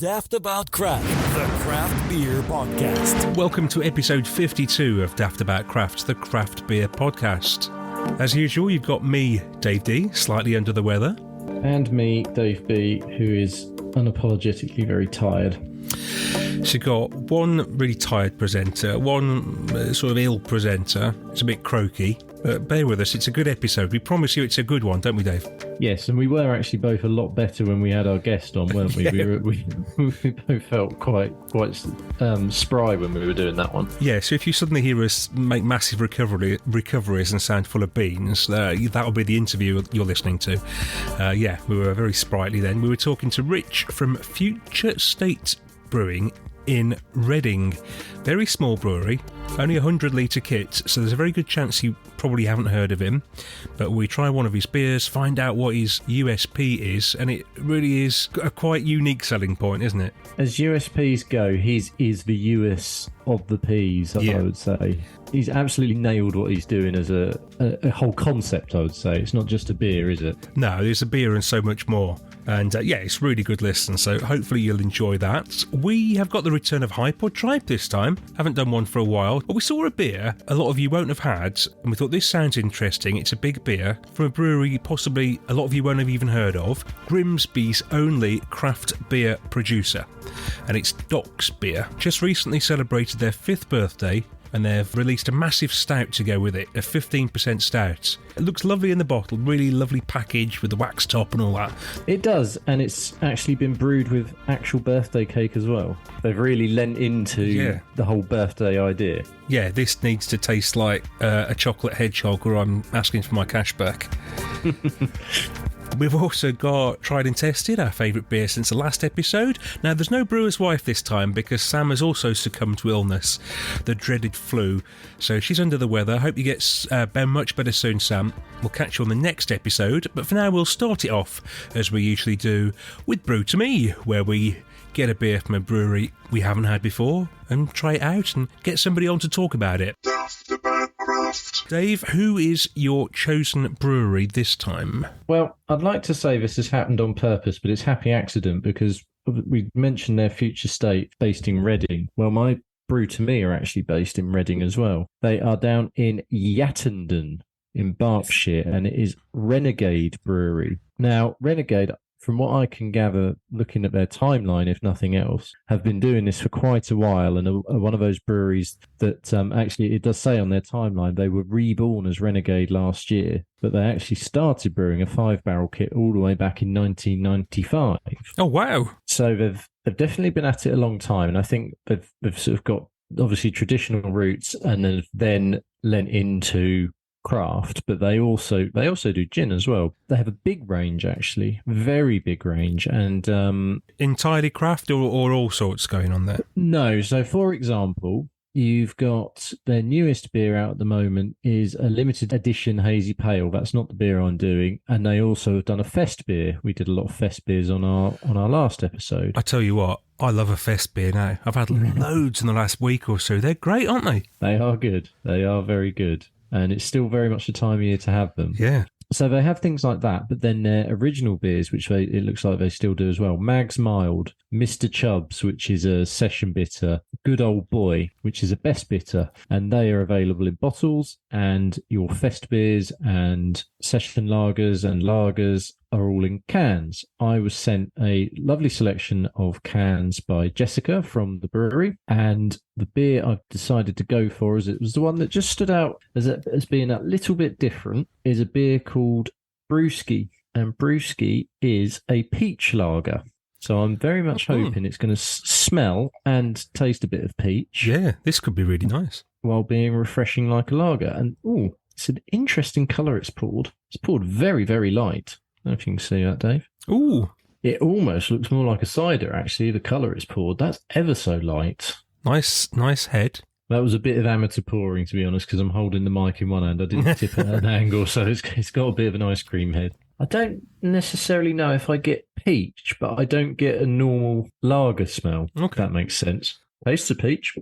Daft About Craft, the craft beer podcast. Welcome to episode 52 of Daft About Craft, the craft beer podcast. As usual, you've got me, Dave D, slightly under the weather. And me, Dave B, who is unapologetically very tired. So you've got one really tired presenter, one sort of ill presenter. It's a bit croaky, but bear with us, it's a good episode. We promise you it's a good one, don't we, Dave? Yes, and we were actually both a lot better when we had our guest on, weren't we? Yeah. We both felt quite spry when we were doing that one. Yeah, so if you suddenly hear us make massive recoveries and sound full of beans, that'll be the interview you're listening to. Yeah, we were very sprightly then. We were talking to Rich from Future State Brewing in Reading. Very small brewery, only 100 litre kit, so there's a very good chance you probably haven't heard of him. But we try one of his beers, find out what his USP is, and it really is a quite unique selling point, isn't it? As USPs go, his is the US of the Ps, I would say. He's absolutely nailed what he's doing as a whole concept, I would say. It's not just a beer, is it? No, there's a beer and so much more. And yeah, it's really good listen, so hopefully you'll enjoy that. We have got the return of Hypod Tribe this time. Haven't done one for a while, but we saw a beer a lot of you won't have had, and we thought this sounds interesting. It's a big beer from a brewery possibly a lot of you won't have even heard of, Grimsby's only craft beer producer, and it's Doc's Beer. Just recently celebrated their 5th birthday, and they've released a massive stout to go with it, a 15% stout. It looks lovely in the bottle, really lovely package with the wax top and all that. It does, and it's actually been brewed with actual birthday cake as well. They've really lent into the whole birthday idea. Yeah, this needs to taste like a chocolate hedgehog, or I'm asking for my cash back. We've also got Tried and Tested, our favourite beer since the last episode. Now, there's no brewer's wife this time because Sam has also succumbed to illness, the dreaded flu. So she's under the weather. Hope you get much better soon, Sam. We'll catch you on the next episode. But for now, we'll start it off, as we usually do, with Brew to Me, where we get a beer from a brewery we haven't had before and try it out and get somebody on to talk about it. Dave, who is your chosen brewery this time? Well, I'd like to say this has happened on purpose, but it's happy accident because we mentioned their future state based in Reading. Well, my Brew to Me are actually based in Reading as well. They are down in Yattendon in Berkshire, and it is Renegade Brewery. Now, Renegade, from what I can gather, looking at their timeline, if nothing else, have been doing this for quite a while, and are one of those breweries that actually, it does say on their timeline, they were reborn as Renegade last year, but they actually started brewing a 5-barrel kit all the way back in 1995. Oh, wow. So they've definitely been at it a long time, and I think they've sort of got, obviously, traditional roots, and then lent into craft, but they also do gin as well. They have a big range, actually, very big range, and entirely craft or all sorts going on there? No. So, for example, you've got their newest beer out at the moment is a limited edition hazy pale. That's not the beer I'm doing, and they also have done a fest beer. We did a lot of fest beers on our last episode. I tell you what, I love a fest beer now. I've had loads in the last week or so. They're great, aren't they? They are good. They are very good. And it's still very much the time of year to have them. Yeah. So they have things like that, but then their original beers, which it looks like they still do as well. Mag's Mild, Mr. Chubbs, which is a session bitter, Good Old Boy, which is a best bitter, and they are available in bottles, and your fest beers and session lagers and lagers are all in cans. I was sent a lovely selection of cans by Jessica from the brewery, and the beer I've decided to go for, as it was the one that just stood out as being a little bit different, is a beer called Brewski, and Brewski is a peach lager. So I'm very much hoping it's going to smell and taste a bit of peach. Yeah, this could be really nice. While being refreshing like a lager. And it's an interesting colour it's poured. It's poured very, very light. I don't know if you can see that, Dave. Ooh. It almost looks more like a cider, actually, the colour it's poured. That's ever so light. Nice head. That was a bit of amateur pouring, to be honest, because I'm holding the mic in one hand. I didn't tip it at an angle, so it's got a bit of an ice cream head. I don't necessarily know if I get peach, but I don't get a normal lager smell, if that makes sense. Tastes of peach.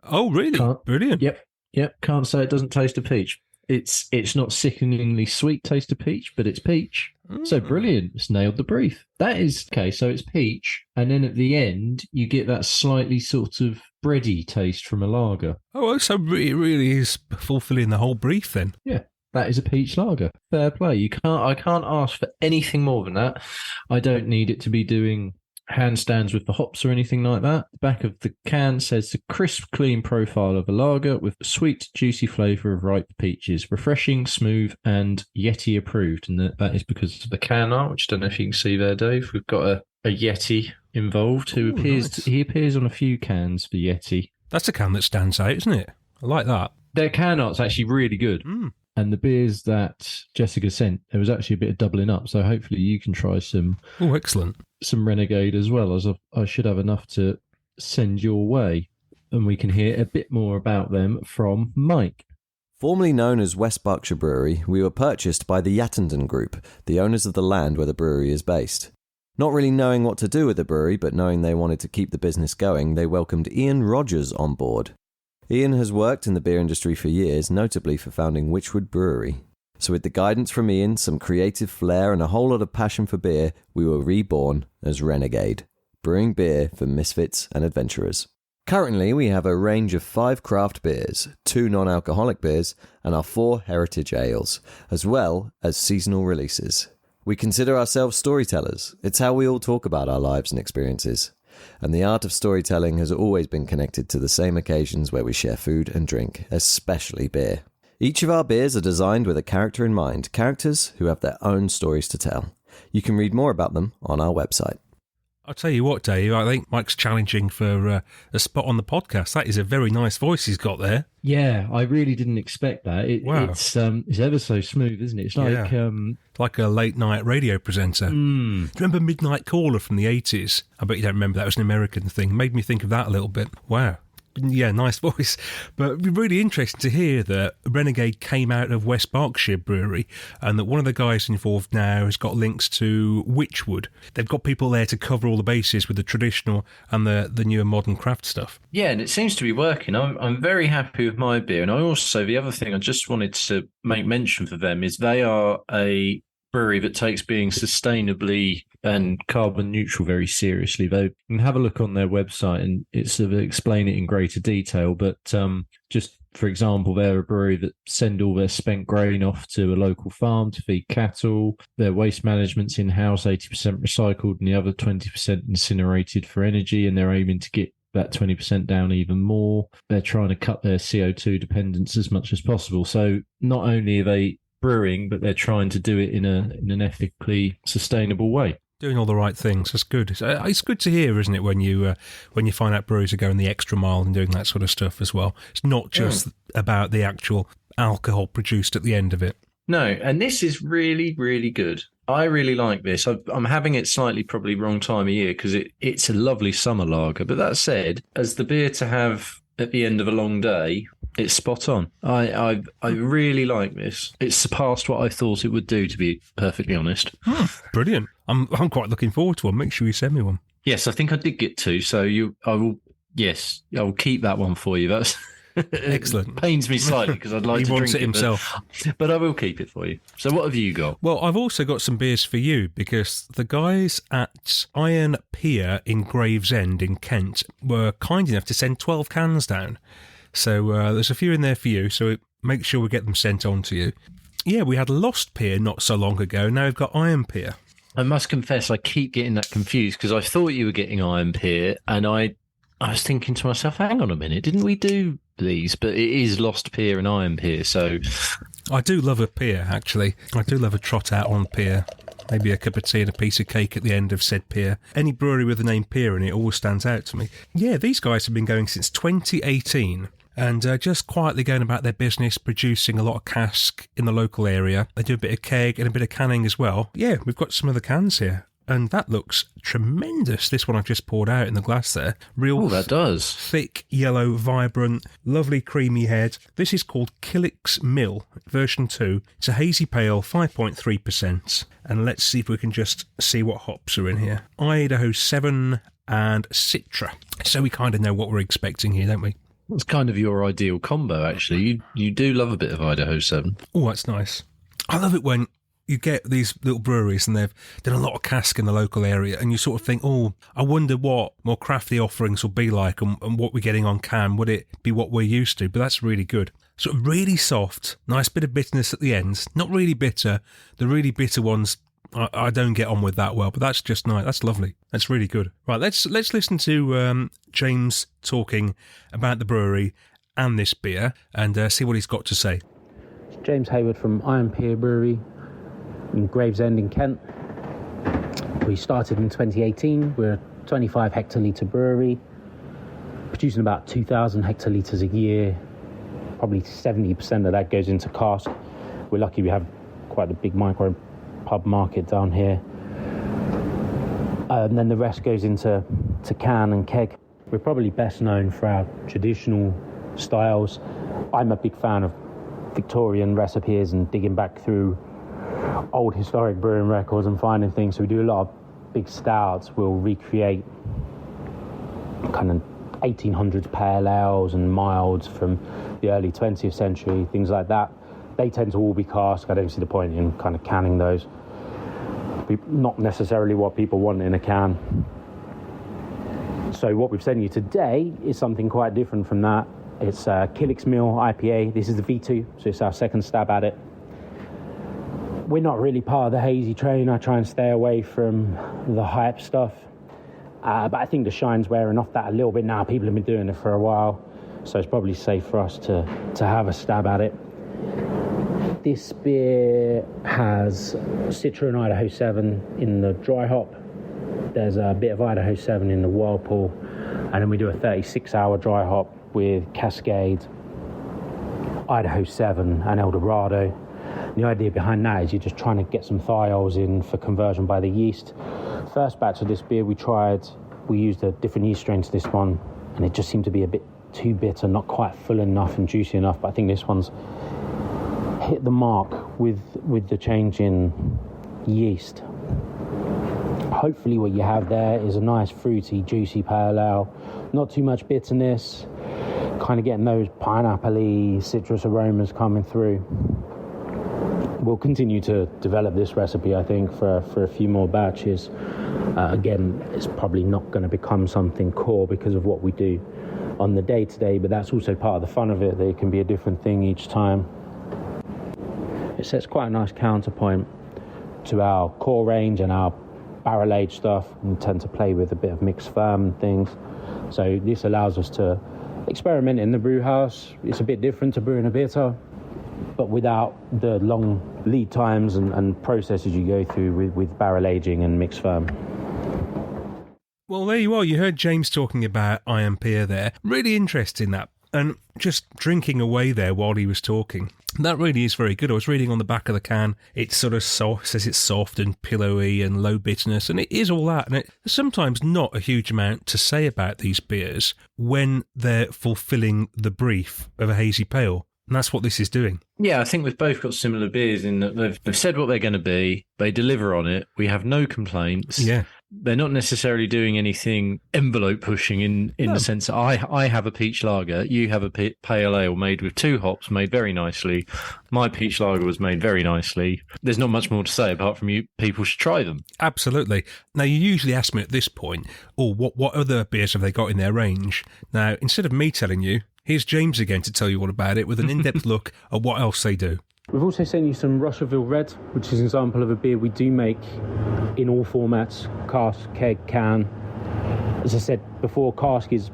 Oh, really? Brilliant. Yep. Can't say it doesn't taste of peach. it's not sickeningly sweet taste of peach, but it's peach. So brilliant. It's nailed the brief. That is, okay, so it's peach. And then at the end, you get that slightly sort of bready taste from a lager. Oh, so it really is fulfilling the whole brief then. Yeah, that is a peach lager. Fair play. I can't ask for anything more than that. I don't need it to be doing handstands with the hops or anything like that. The back of the can says the crisp, clean profile of a lager with sweet, juicy flavour of ripe peaches, refreshing, smooth, and Yeti approved. And that is because of the can art, which I don't know if you can see there, Dave. We've got a Yeti involved who appears on a few cans for Yeti. That's a can that stands out, isn't it? I like that. Their can art's actually really good. And the beers that Jessica sent, there was actually a bit of doubling up. So hopefully you can try some. Oh, excellent. Some Renegade as well, as I should have enough to send your way. And we can hear a bit more about them from Mike. Formerly known as West Berkshire Brewery, we were purchased by the Yattenden Group, the owners of the land where the brewery is based. Not really knowing what to do with the brewery, but knowing they wanted to keep the business going, they welcomed Ian Rogers on board. Ian has worked in the beer industry for years, notably for founding Witchwood Brewery. So with the guidance from Ian, some creative flair and a whole lot of passion for beer, we were reborn as Renegade, brewing beer for misfits and adventurers. Currently, we have a range of 5 craft beers, 2 non-alcoholic beers, and our 4 heritage ales, as well as seasonal releases. We consider ourselves storytellers. It's how we all talk about our lives and experiences. And the art of storytelling has always been connected to the same occasions where we share food and drink, especially beer. Each of our beers are designed with a character in mind, characters who have their own stories to tell. You can read more about them on our website. I'll tell you what, Dave, I think Mike's challenging for a spot on the podcast. That is a very nice voice he's got there. Yeah, I really didn't expect that. Wow. It's ever so smooth, isn't it? It's like like a late night radio presenter. Do you remember Midnight Caller from the 80s? I bet you don't remember. That was an American thing. Made me think of that a little bit. Wow. Yeah, nice voice. But it'd be really interesting to hear that Renegade came out of West Berkshire Brewery and that one of the guys involved now has got links to Witchwood. They've got people there to cover all the bases with the traditional and the newer modern craft stuff. Yeah, and it seems to be working. I'm very happy with my beer. And I also, the other thing I just wanted to make mention for them is they are a brewery that takes being sustainably and carbon neutral very seriously. They can have a look on their website and it's sort of explain it in greater detail. But just for example, they're a brewery that send all their spent grain off to a local farm to feed cattle. Their waste management's in-house, 80% recycled and the other 20% incinerated for energy. And they're aiming to get that 20% down even more. They're trying to cut their CO2 dependence as much as possible. So not only are they brewing, but they're trying to do it in an ethically sustainable way. Doing all the right things. That's good. It's good to hear, isn't it, when you find out breweries are going the extra mile and doing that sort of stuff as well. It's not just about the actual alcohol produced at the end of it. No, and this is really, really good. I really like this. I'm having it slightly probably wrong time of year because it's a lovely summer lager. But that said, as the beer to have at the end of a long day, it's spot on. I really like this. It's surpassed what I thought it would do, to be perfectly honest. Brilliant. I'm quite looking forward to one. Make sure you send me one. Yes, I think I did get 2. So I will keep that one for you. That's excellent. Pains me slightly because I'd like to drink it himself. But I will keep it for you. So what have you got? Well, I've also got some beers for you because the guys at Iron Pier in Gravesend in Kent were kind enough to send 12 cans down. So there's a few in there for you, so make sure we get them sent on to you. Yeah, we had Lost Pier not so long ago. Now we've got Iron Pier. I must confess, I keep getting that confused because I thought you were getting Iron Pier, and I was thinking to myself, hang on a minute, didn't we do these? But it is Lost Pier and Iron Pier, so... I do love a pier, actually. I do love a trot out on pier. Maybe a cup of tea and a piece of cake at the end of said pier. Any brewery with the name Pier in it always stands out to me. Yeah, these guys have been going since 2018. And just quietly going about their business, producing a lot of cask in the local area. They do a bit of keg and a bit of canning as well. Yeah, we've got some of the cans here. And that looks tremendous. This one I've just poured out in the glass there. Real that does. Thick, yellow, vibrant, lovely creamy head. This is called Killick's Mill, version 2. It's a hazy pale, 5.3%. And let's see if we can just see what hops are in here. Idaho 7 and Citra. So we kind of know what we're expecting here, don't we? It's kind of your ideal combo, actually. You do love a bit of Idaho 7. Oh, that's nice. I love it when you get these little breweries and they've done a lot of cask in the local area, and you sort of think, oh, I wonder what more crafty offerings will be like, and what we're getting on can. Would it be what we're used to? But that's really good. Sort of really soft, nice bit of bitterness at the ends. Not really bitter. The really bitter ones, I don't get on with that well, but that's just nice. That's lovely. That's really good. Right, let's listen to James talking about the brewery and this beer, and see what he's got to say. James Hayward from Iron Pier Brewery in Gravesend in Kent. We started in 2018. We're a 25 hectolitre brewery, producing about 2,000 hectolitres a year. Probably 70% of that goes into cask. We're lucky we have quite a big micro pub market down here. And then the rest goes into can and keg. We're probably best known for our traditional styles. I'm a big fan of Victorian recipes and digging back through old historic brewing records and finding things. So we do a lot of big stouts. We'll recreate kind of 1800s pale ales and milds from the early 20th century, things like that. They tend to all be cask. I don't see the point in kind of canning those. Not necessarily what people want in a can. So what we've sent you today is something quite different from that. It's a Killick's Mill IPA. This is the V2, so it's our second stab at it. We're not really part of the hazy train. I try and stay away from the hype stuff. But I think the shine's wearing off that a little bit now. People have been doing it for a while, so it's probably safe for us to have a stab at it. This beer has Citra and Idaho 7 in the dry hop. There's a bit of Idaho 7 in the Whirlpool, and then we do a 36-hour dry hop with Cascade, Idaho 7 and Eldorado. The idea behind that is you're just trying to get some thiols in for conversion by the yeast. First batch of this beer we used a different yeast strain to this one, and it just seemed to be a bit too bitter, not quite full enough and juicy enough, but I think this one's hit the mark with the change in yeast. Hopefully what you have there is a nice fruity, juicy pale ale, not too much bitterness, kind of getting those pineapple-y citrus aromas coming through. We'll continue to develop this recipe, I think, for a few more batches. Again, it's probably not going to become something core because of what we do on the day-to-day, but that's also part of the fun of it, that it can be a different thing each time. It sets quite a nice counterpoint to our core range and our barrel-aged stuff. We tend to play with a bit of mixed firm and things. So this allows us to experiment in the brew house. It's a bit different to brewing a bitter, but without the long lead times and processes you go through with barrel aging and mixed firm. Well, there you are. You heard James talking about Iron Pier there. Really interesting, that. And just drinking away there while he was talking. That really is very good. I was reading on the back of the can, it's sort of soft, says it's soft and pillowy and low bitterness, and it is all that. And there's sometimes not a huge amount to say about these beers when they're fulfilling the brief of a hazy pale. And that's what this is doing. Yeah, I think we've both got similar beers in that they've said what they're going to be. They deliver on it. We have no complaints. Yeah. They're not necessarily doing anything envelope pushing in the sense that I have a peach lager, you have a pale ale made with 2 hops, made very nicely. My peach lager was made very nicely. There's not much more to say apart from people should try them. Absolutely. Now, you usually ask me at this point, what other beers have they got in their range? Now, instead of me telling you, here's James again to tell you all about it with an in-depth look at what else they do. We've also sent you some Russellville Red, which is an example of a beer we do make in all formats, cask, keg, can. As I said before, cask is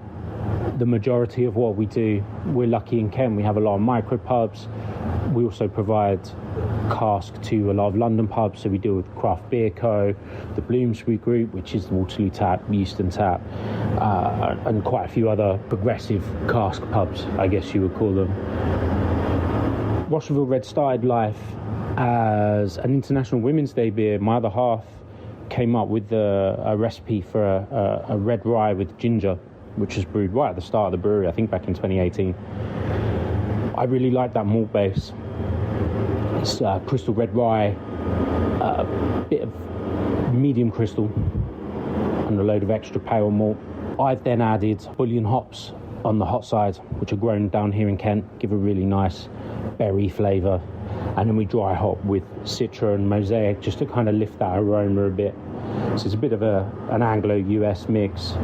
the majority of what we do. We're lucky in Kent, we have a lot of micro pubs. We also provide cask to a lot of London pubs, so we deal with Craft Beer Co., the Bloomsbury Group, which is the Waterloo Tap, Euston Tap, and quite a few other progressive cask pubs, I guess you would call them. Russellville Red started life as an International Women's Day beer. My other half came up with a recipe for a red rye with ginger, which was brewed right at the start of the brewery, I think back in 2018. I really like that malt base. It's crystal red rye, a bit of medium crystal, and a load of extra pale malt. I've then added bullion hops on the hot side, which are grown down here in Kent, give a really nice berry flavour. And then we dry hop with Citra and Mosaic just to kind of lift that aroma a bit. So it's a bit of an Anglo-US mix.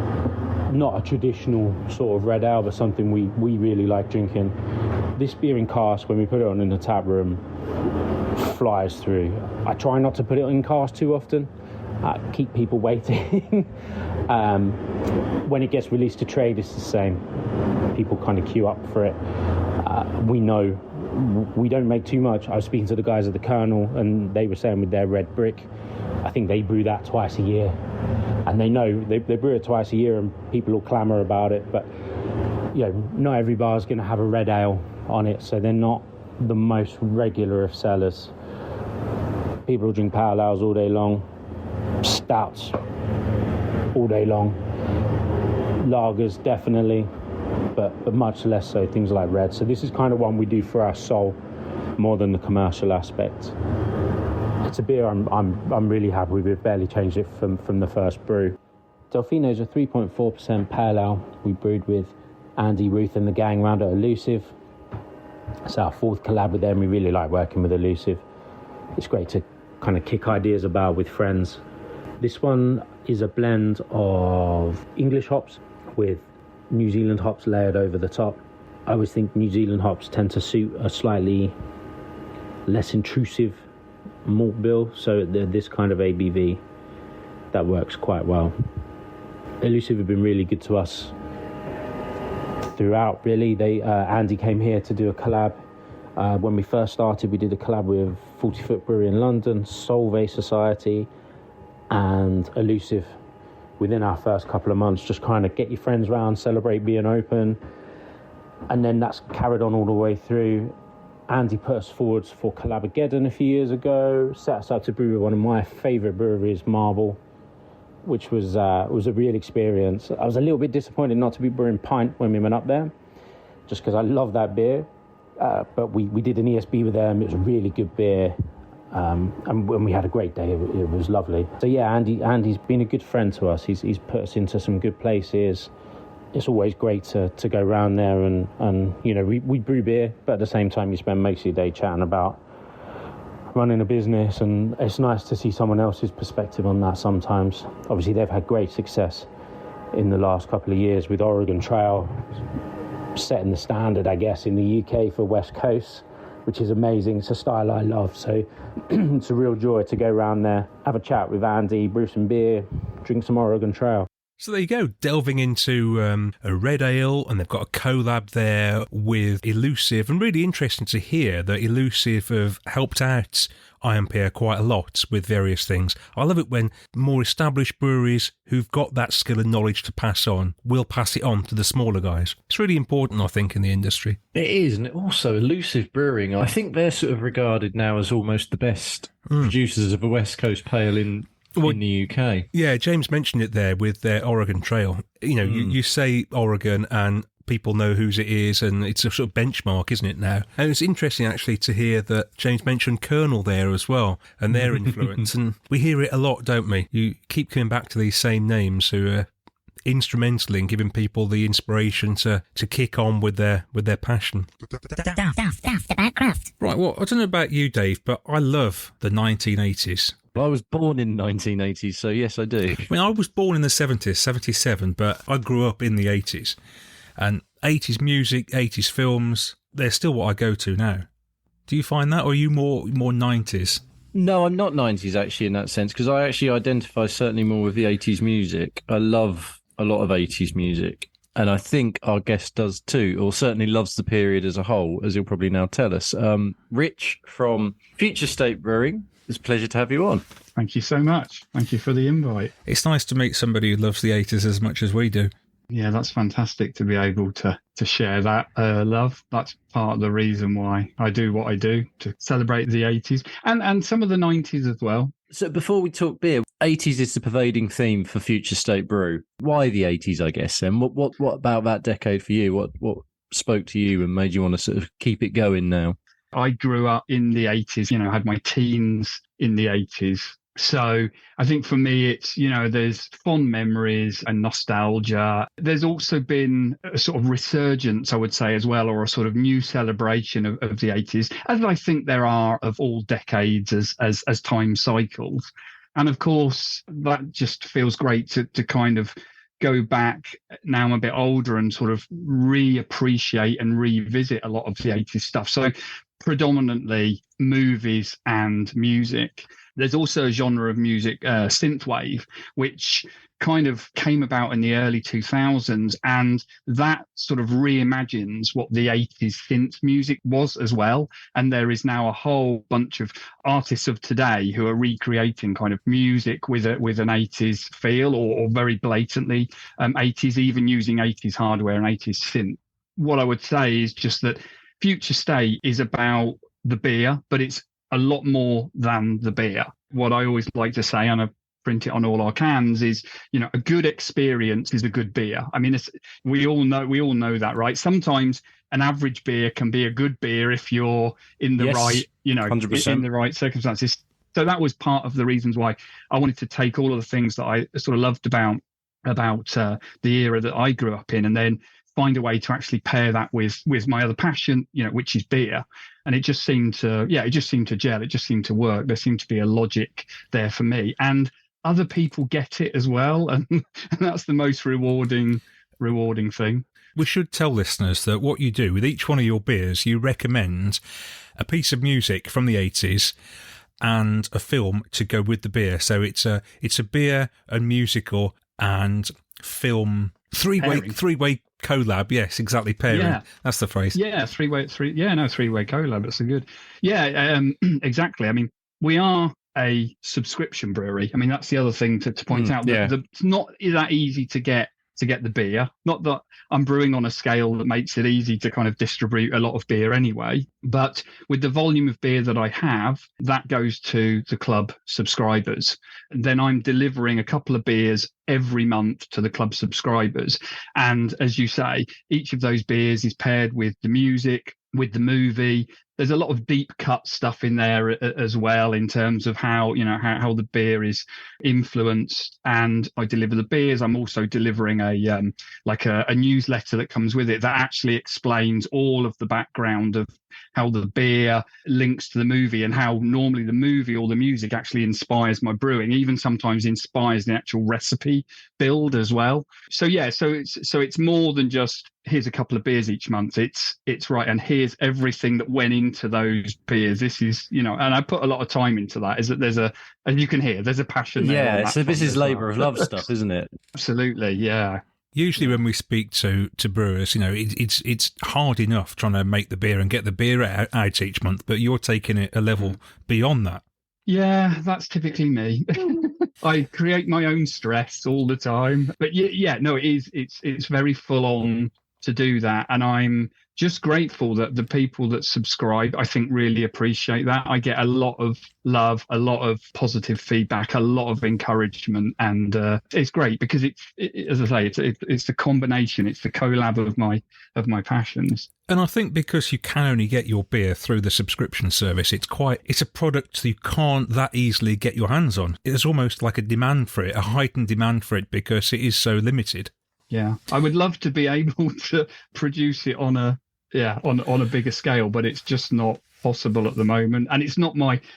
Not a traditional sort of red ale, but something we really like drinking. This beer in cask, when we put it on in the tap room, flies through. I try not to put it in cask too often. Keep people waiting. When it gets released to trade, it's the same. People kind of queue up for it. We know we don't make too much. I was speaking to the guys at the Colonel, and they were saying with their red brick, I think they brew that twice a year. And they know they brew it twice a year, and people will clamour about it. But not every bar is going to have a red ale on it, so they're not the most regular of sellers. People will drink pale ales all day long, stouts all day long, lagers definitely, but much less so things like red. So this is kind of one we do for our soul more than the commercial aspect. It's a beer I'm really happy with. We've barely changed it from the first brew. Delfino's a 3.4% pale ale we brewed with Andy, Ruth and the gang round at Elusive. It's our fourth collab with them. We really like working with Elusive. It's great to kind of kick ideas about with friends. This one is a blend of English hops with New Zealand hops layered over the top. I always think New Zealand hops tend to suit a slightly less intrusive malt bill, so this kind of ABV that works quite well. Elusive have been really good to us throughout, really. Andy came here to do a collab. When we first started, we did a collab with 40 Foot Brewery in London, Solvay Society and Elusive. Within our first couple of months, just kind of get your friends round, celebrate being open, and then that's carried on all the way through. Andy put us forwards for Collabageddon a few years ago, set us up to brew with one of my favourite breweries, Marble, which was a real experience. I was a little bit disappointed not to be brewing Pint when we went up there, just because I love that beer. But we did an ESB with them. It was a really good beer, and when we had a great day, it was lovely. So yeah, Andy's been a good friend to us. He's put us into some good places. It's always great to go around there and we brew beer, but at the same time you spend most of your day chatting about running a business, and it's nice to see someone else's perspective on that sometimes. Obviously they've had great success in the last couple of years with Oregon Trail setting the standard, I guess, in the UK for West Coast, which is amazing. It's a style I love, so it's a real joy to go around there, have a chat with Andy, brew some beer, drink some Oregon Trail. So there you go, delving into a red ale, and they've got a collab there with Elusive, and really interesting to hear that Elusive have helped out IMPR quite a lot with various things. I love it when more established breweries who've got that skill and knowledge to pass on will pass it on to the smaller guys. It's really important, I think, in the industry. It is, and also Elusive Brewing, I think they're sort of regarded now as almost the best producers of a West Coast pale in the UK. Yeah, James mentioned it there with their Oregon Trail. You say Oregon and people know whose it is, and it's a sort of benchmark, isn't it, now? And it's interesting, actually, to hear that James mentioned Colonel there as well, and their influence. And we hear it a lot, don't we? You keep coming back to these same names who are instrumental in giving people the inspiration to kick on with their passion. Daftaboutcraft. Right, well, I don't know about you, Dave, but I love the 1980s. Well, I was born in 1980s, so yes, I do. I mean, I was born in the 70s, 77, but I grew up in the 80s. And 80s music, 80s films, they're still what I go to now. Do you find that, or are you more 90s? No, I'm not 90s, actually, in that sense, because I actually identify certainly more with the 80s music. I love a lot of 80s music, and I think our guest does too, or certainly loves the period as a whole, as he'll probably now tell us. Rich from Future State Brewing, it's a pleasure to have you on. Thank you so much. Thank you for the invite. It's nice to meet somebody who loves the 80s as much as we do. Yeah, that's fantastic to be able to share that love. That's part of the reason why I do what I do, to celebrate the 80s and some of the 90s as well. So before we talk beer, 80s is the pervading theme for Future State Brew. Why the 80s, I guess, and what about that decade for you? What spoke to you and made you want to sort of keep it going now? I grew up in the 80s, had my teens in the 80s. So I think for me, it's, there's fond memories and nostalgia. There's also been a sort of resurgence, I would say, as well, or a sort of new celebration of the 80s, as I think there are of all decades as time cycles. And of course, that just feels great to kind of go back now I'm a bit older and sort of reappreciate and revisit a lot of the 80s stuff. So predominantly movies and music. There's also a genre of music, synthwave, which kind of came about in the early 2000s, and that sort of reimagines what the 80s synth music was as well. And there is now a whole bunch of artists of today who are recreating kind of music with an 80s feel, or very blatantly 80s, even using 80s hardware and 80s synth. What I would say is just that Future State is about the beer, but it's a lot more than the beer. What I always like to say, and I print it on all our cans, is, a good experience is a good beer. I mean, we all know that, right? Sometimes an average beer can be a good beer if you're in the right, 100%. In the right circumstances. So that was part of the reasons why I wanted to take all of the things that I sort of loved about the era that I grew up in, and then find a way to actually pair that with my other passion, which is beer. And it just seemed to gel. It just seemed to work. There seemed to be a logic there for me, and other people get it as well. And that's the most rewarding thing. We should tell listeners that what you do with each one of your beers, you recommend a piece of music from the 80s and a film to go with the beer. So it's a beer, a musical, and film three-way collab. Yes, exactly. Pairing. Yeah. That's the phrase. Yeah, three-way collab. That's a good. Yeah, exactly. I mean, we are a subscription brewery. I mean, that's the other thing to point out. It's not that easy to get the beer. Not that I'm brewing on a scale that makes it easy to kind of distribute a lot of beer anyway, but with the volume of beer that I have, that goes to the club subscribers. And then I'm delivering a couple of beers every month to the club subscribers. And as you say, each of those beers is paired with the music, with the movie. There's a lot of deep cut stuff in there as well, in terms of how the beer is influenced. And I deliver the beers. I'm also delivering a newsletter that comes with it that actually explains all of the background of how the beer links to the movie, and how normally the movie or the music actually inspires my brewing, even sometimes inspires the actual recipe build as well. So it's more than just here's a couple of beers each month. It's right, and here's everything that went into those beers. This is, and I put a lot of time into that. Is that there's as you can hear, there's a passion there. Yeah, so this is labour of love stuff, isn't it? Absolutely, yeah. Usually when we speak to brewers, it's hard enough trying to make the beer and get the beer out each month, but you're taking it a level beyond that. Yeah, that's typically me. I create my own stress all the time. But it's very full on to do that. And I'm just grateful that the people that subscribe, I think, really appreciate that. I get a lot of love, a lot of positive feedback, a lot of encouragement, and it's great because as I say, it's the combination, it's the collab of my passions. And I think because you can only get your beer through the subscription service, it's a product you can't that easily get your hands on. There's almost like a demand for it, a heightened demand for it, because it is so limited. Yeah, I would love to be able to produce it on a bigger scale, but it's just not possible at the moment. And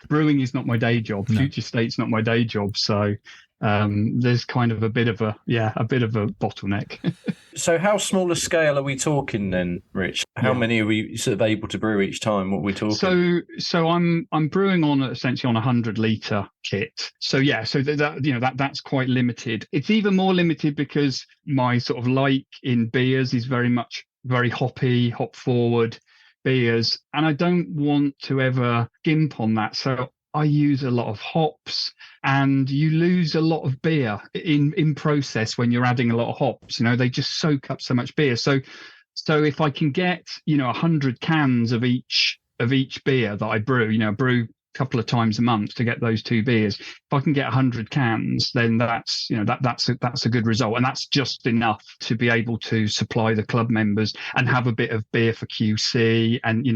brewing is not my day job. No. Future State's not my day job. So there's kind of a bit of a bottleneck. So how small a scale are we talking then, Rich? How many are we sort of able to brew each time? What are we talking? So I'm brewing on essentially on 100-litre kit. So that's quite limited. It's even more limited because my sort of like in beers is very much very hoppy, hop forward beers, and I don't want to ever gimp on that. So I use a lot of hops, and you lose a lot of beer in process when you're adding a lot of hops. They just soak up so much beer. So if I can get 100 cans of each beer that I brew a couple of times a month to get those two beers, if I can get 100 cans, then that's a good result, and that's just enough to be able to supply the club members and have a bit of beer for QC, and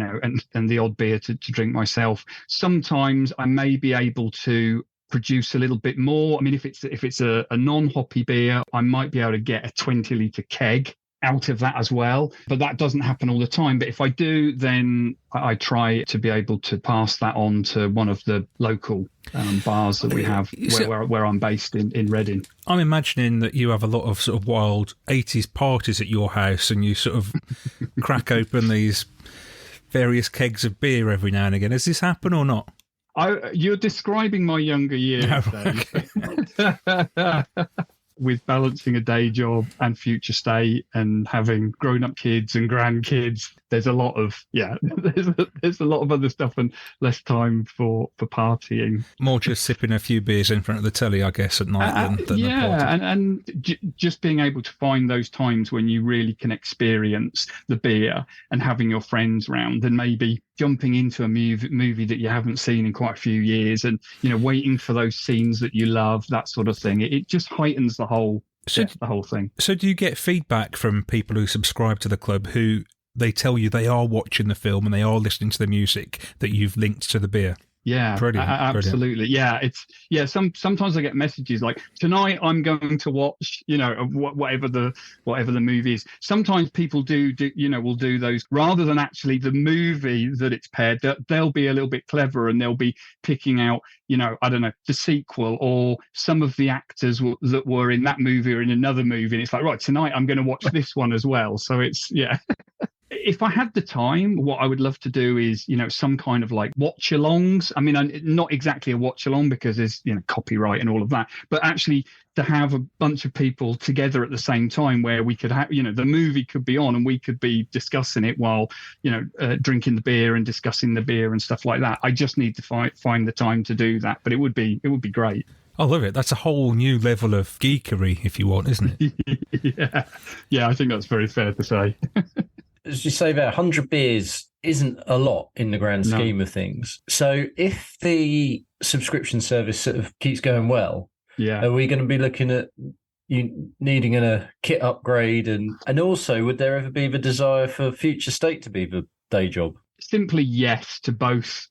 and the odd beer to drink myself. Sometimes I may be able to produce a little bit more. I mean, if it's a non-hoppy beer, I might be able to get a 20-litre keg out of that as well, but that doesn't happen all the time. But if I do, then I try to be able to pass that on to one of the local bars that we have where I'm based in Reading. I'm imagining that you have a lot of sort of wild 80s parties at your house, and you sort of crack open these various kegs of beer every now and again. Does this happen or not? You're describing my younger years, Dave. With balancing a day job and future state and having grown-up kids and grandkids, there's a lot of there's a lot of other stuff and less time for partying. More just sipping a few beers in front of the telly, I guess, at night than the party. and just being able to find those times when you really can experience the beer and having your friends round, and maybe jumping into a movie that you haven't seen in quite a few years, and waiting for those scenes that you love, that sort of thing. It just heightens the whole thing. So do you get feedback from people who subscribe to the club who they tell you they are watching the film and they are listening to the music that you've linked to the beer? Yeah, brilliant. Absolutely. Brilliant. Yeah, sometimes I get messages like, tonight I'm going to watch, whatever the movie is. Sometimes people will do those rather than actually the movie that it's paired. They'll be a little bit clever and they'll be picking out, I don't know, the sequel or some of the actors that were in that movie or in another movie. And it's like, right, tonight I'm going to watch this one as well. So it's, yeah. If I had the time, what I would love to do is, some kind of like watch alongs. I mean, not exactly a watch along because there's, copyright and all of that, but actually to have a bunch of people together at the same time where we could have, the movie could be on and we could be discussing it while, drinking the beer and discussing the beer and stuff like that. I just need to find the time to do that, but it would be great. I love it. That's a whole new level of geekery, if you want, isn't it? Yeah, I think that's very fair to say. As you say there, 100 beers isn't a lot in the grand scheme of things. So if the subscription service sort of keeps going well, are we going to be looking at you needing a kit upgrade? And also, would there ever be the desire for future state to be the day job? Simply yes to both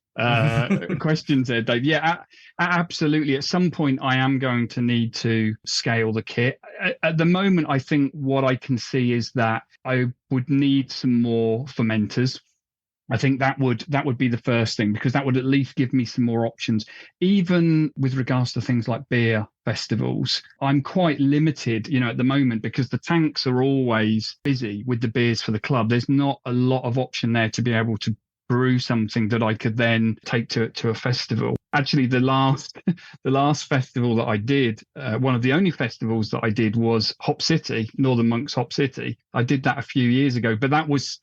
questions there, Dave. Yeah, absolutely. At some point, I am going to need to scale the kit. At the moment, I think what I can see is that I would need some more fermenters. I think that would be the first thing, because that would at least give me some more options. Even with regards to things like beer festivals, I'm quite limited, at the moment, because the tanks are always busy with the beers for the club. There's not a lot of option there to be able to brew something that I could then take to a festival. Actually, the last festival that I did, one of the only festivals that I did was Hop City, Northern Monks Hop City. I did that a few years ago, but that was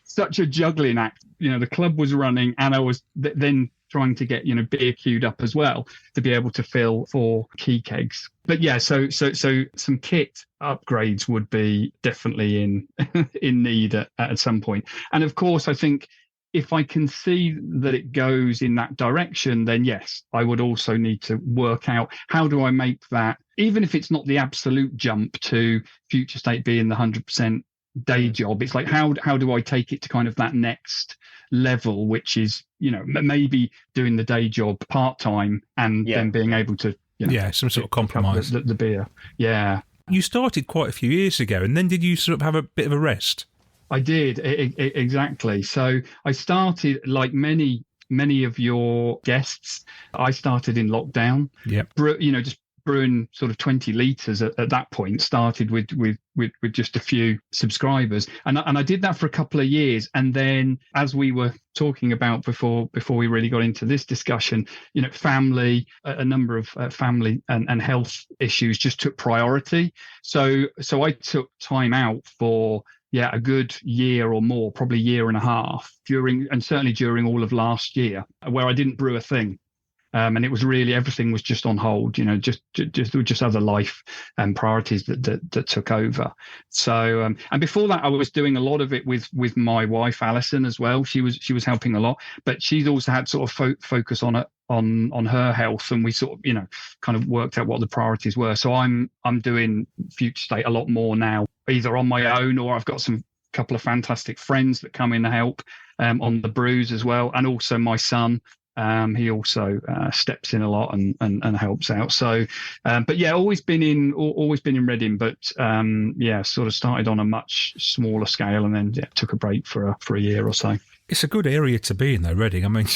such a juggling act. The club was running and I was then trying to get, beer queued up as well to be able to fill 4 key kegs. But yeah, so some kit upgrades would be definitely in need at some point. And of course, I think if I can see that it goes in that direction, then yes, I would also need to work out how do I make that, even if it's not the absolute jump to future state being the 100% day job. It's like, how do I take it to kind of that next level, which is, maybe doing the day job part-time and then being able to, some sort of compromise. The beer. Yeah. You started quite a few years ago, and then did you sort of have a bit of a rest? I did, exactly. So I started, like many of your guests, I started in lockdown. Yeah. Just brewing sort of 20 litres at that point, started with just a few subscribers. And I did that for a couple of years. And then, as we were talking about before we really got into this discussion, family, a number of family and health issues just took priority. So I took time out for a good year or more, probably a year and a half certainly during all of last year, where I didn't brew a thing. And it was really, everything was just on hold, just other life and priorities that took over. So, and before that, I was doing a lot of it with my wife, Alison, as well. She was helping a lot, but she's also had sort of focus on it, on her health. And we sort of, kind of worked out what the priorities were. So I'm doing future state a lot more now, either on my own, or I've got some couple of fantastic friends that come in to help on the brews as well. And also my son He also steps in a lot and helps out. So, but yeah, always been in Reading, but sort of started on a much smaller scale, and then took a break for a year or so. It's a good area to be in, though, Reading. I mean,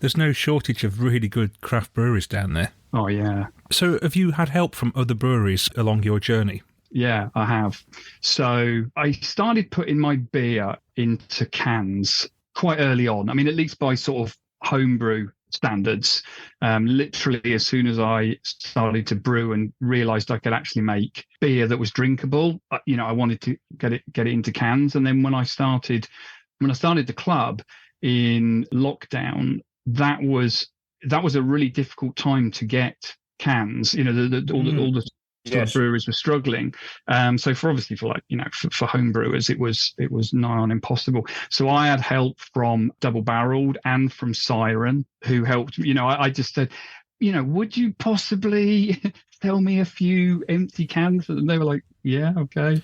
there's no shortage of really good craft breweries down there. Oh yeah. So, have you had help from other breweries along your journey? Yeah, I have. So I started putting my beer into cans quite early on. I mean, at least by sort of homebrew standards. Literally, as soon as I started to brew and realised I could actually make beer that was drinkable, I wanted to get it into cans. And then when I started the club in lockdown, that was a really difficult time to get cans. All the breweries were struggling. So for home brewers, it was nigh on impossible. So I had help from Double Barreled and from Siren, who helped. I just said, would you possibly sell me a few empty cans? And they were like, yeah, okay.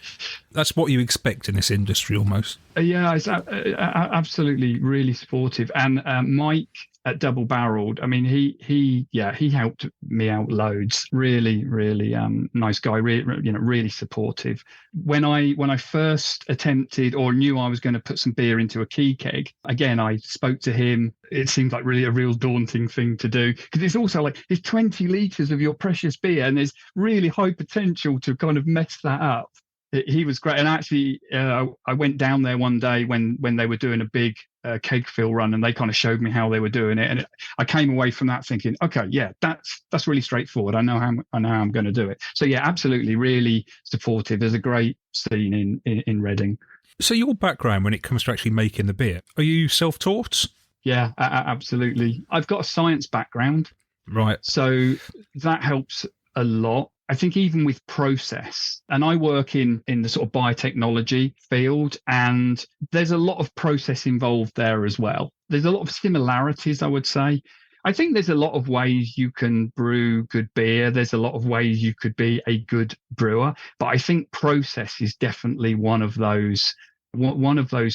That's what you expect in this industry, almost. Yeah, it's absolutely really supportive. And Mike at Double Barreled, I mean, he helped me out loads. Really, really nice guy. Really supportive. When I first attempted or knew I was going to put some beer into a key keg, again, I spoke to him. It seemed like really a real daunting thing to do, because it's also like it's 20 litres of your precious beer, and there's really high potential to kind of mess that up. He was great. And actually, I went down there one day when they were doing a big keg fill run, and they kind of showed me how they were doing it. And I came away from that thinking, okay, yeah, that's really straightforward. I know how I'm going to do it. So yeah, absolutely, really supportive. There's a great scene in Reading. So your background when it comes to actually making the beer, are you self-taught? Yeah, absolutely. I've got a science background. Right. So that helps a lot. I think even with process, and I work in the sort of biotechnology field, and there's a lot of process involved there as well. There's a lot of similarities, I would say. I think there's a lot of ways you can brew good beer. There's a lot of ways you could be a good brewer, but I think process is definitely one of those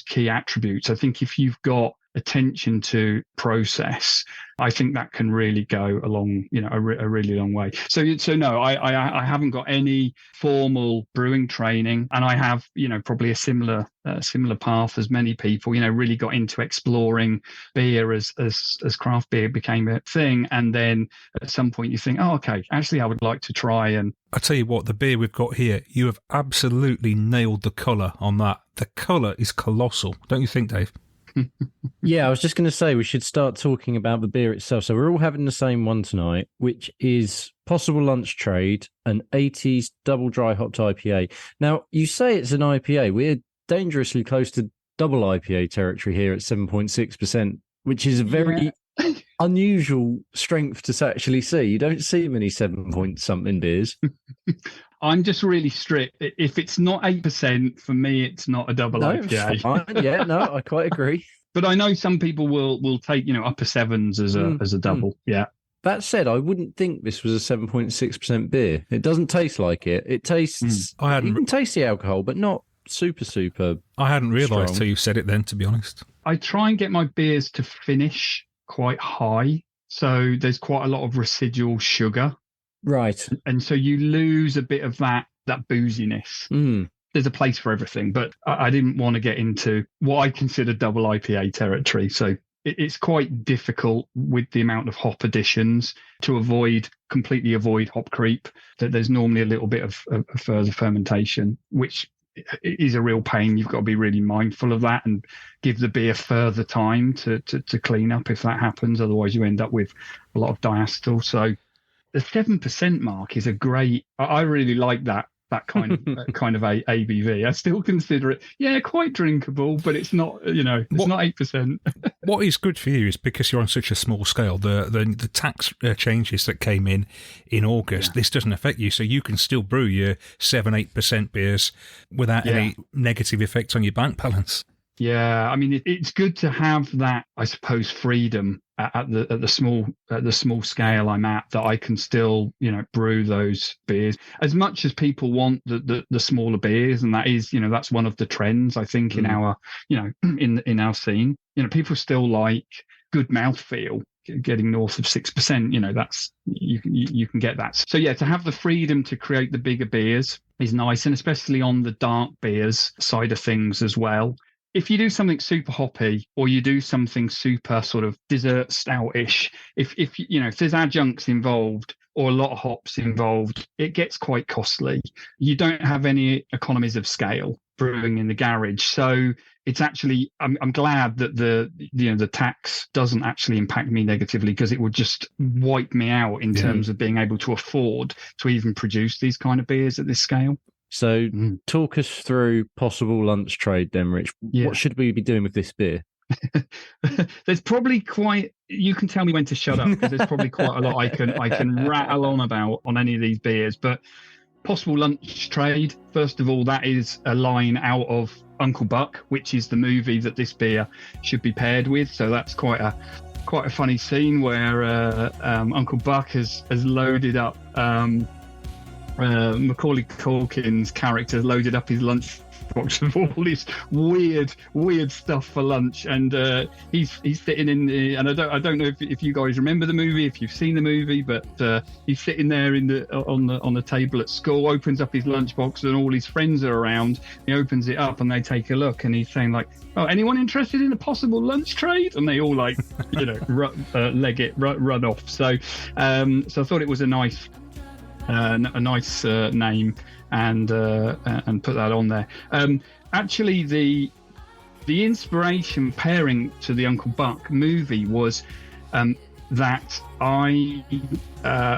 key attributes. I think if you've got attention to process, I think that can really go along, a really long way. So no, I haven't got any formal brewing training, and I have, probably a similar path as many people. Really got into exploring beer as craft beer became a thing, and then at some point you think, oh, okay, actually, I would like to try. And I tell you what, the beer we've got here, you have absolutely nailed the colour on that. The colour is colossal, don't you think, Dave? Yeah, I was just going to say we should start talking about the beer itself. So we're all having the same one tonight, which is Possible Lunch Trade, an 80s double dry hopped IPA. Now, you say it's an IPA. We're dangerously close to double IPA territory here at 7.6%, which is a very unusual strength to actually see. You don't see many 7-point-something beers. I'm just really strict. If it's not 8%, for me, it's not a double IPA. Fine. Yeah, no, I quite agree. But I know some people will take, upper sevens as a double. Yeah. That said, I wouldn't think this was a 7.6% beer. It doesn't taste like it. It tastes... You can taste the alcohol, but not super... I hadn't realised till you said it then, to be honest. I try and get my beers to finish quite high. So there's quite a lot of residual sugar. Right. And so you lose a bit of that booziness. There's a place for everything, but I didn't want to get into what I consider double IPA territory. So it's quite difficult with the amount of hop additions to completely avoid hop creep. That there's normally a little bit of further fermentation, which is a real pain. You've got to be really mindful of that and give the beer further time to clean up if that happens. Otherwise, you end up with a lot of diacetyl. So the 7% mark is a great. I really like that kind of a ABV. I still consider it, quite drinkable, but it's not. It's not 8%. What is good for you is because you're on such a small scale. The tax changes that came in August. This doesn't affect you, so you can still brew your 7-8% beers without any negative effect on your bank balance. Yeah, I mean, it's good to have that, I suppose, freedom at the small scale I'm at, that I can still, brew those beers as much as people want the smaller beers, and that is, that's one of the trends I think in our, in our scene. People still like good mouthfeel, getting north of 6%, that's you can get that. So yeah, to have the freedom to create the bigger beers is nice, and especially on the dark beers side of things as well. If you do something super hoppy, or you do something super sort of dessert stoutish, if there's adjuncts involved or a lot of hops involved, it gets quite costly. You don't have any economies of scale brewing in the garage. So it's actually, I'm glad that the tax doesn't actually impact me negatively, because it would just wipe me out in terms of being able to afford to even produce these kind of beers at this scale. So talk us through possible lunch trade then, Rich. Yeah. What should we be doing with this beer? There's probably you can tell me when to shut up, because there's probably quite a lot I can rattle on about on any of these beers. But possible lunch trade, first of all, that is a line out of Uncle Buck, which is the movie that this beer should be paired with. So that's quite a funny scene where Uncle Buck has loaded up Macaulay Culkin's character loaded up his lunchbox with all this weird stuff for lunch, and he's sitting in the, and I don't know if you guys remember the movie, if you've seen the movie, but he's sitting there on the table at school, opens up his lunchbox, and all his friends are around. He opens it up and they take a look, and he's saying like, "Oh, anyone interested in a possible lunch trade?" And they all like, leg it, run off. So I thought it was a nice name, and put that on there. Actually, the inspiration pairing to the Uncle Buck movie was that I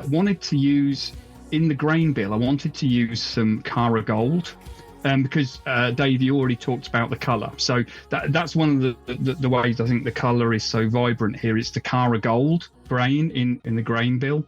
wanted to use, in the grain bill, I wanted to use some Cara Gold. Because Dave, you already talked about the colour, so that's one of the ways I think the colour is so vibrant here. It's the Cara Gold grain in the grain bill.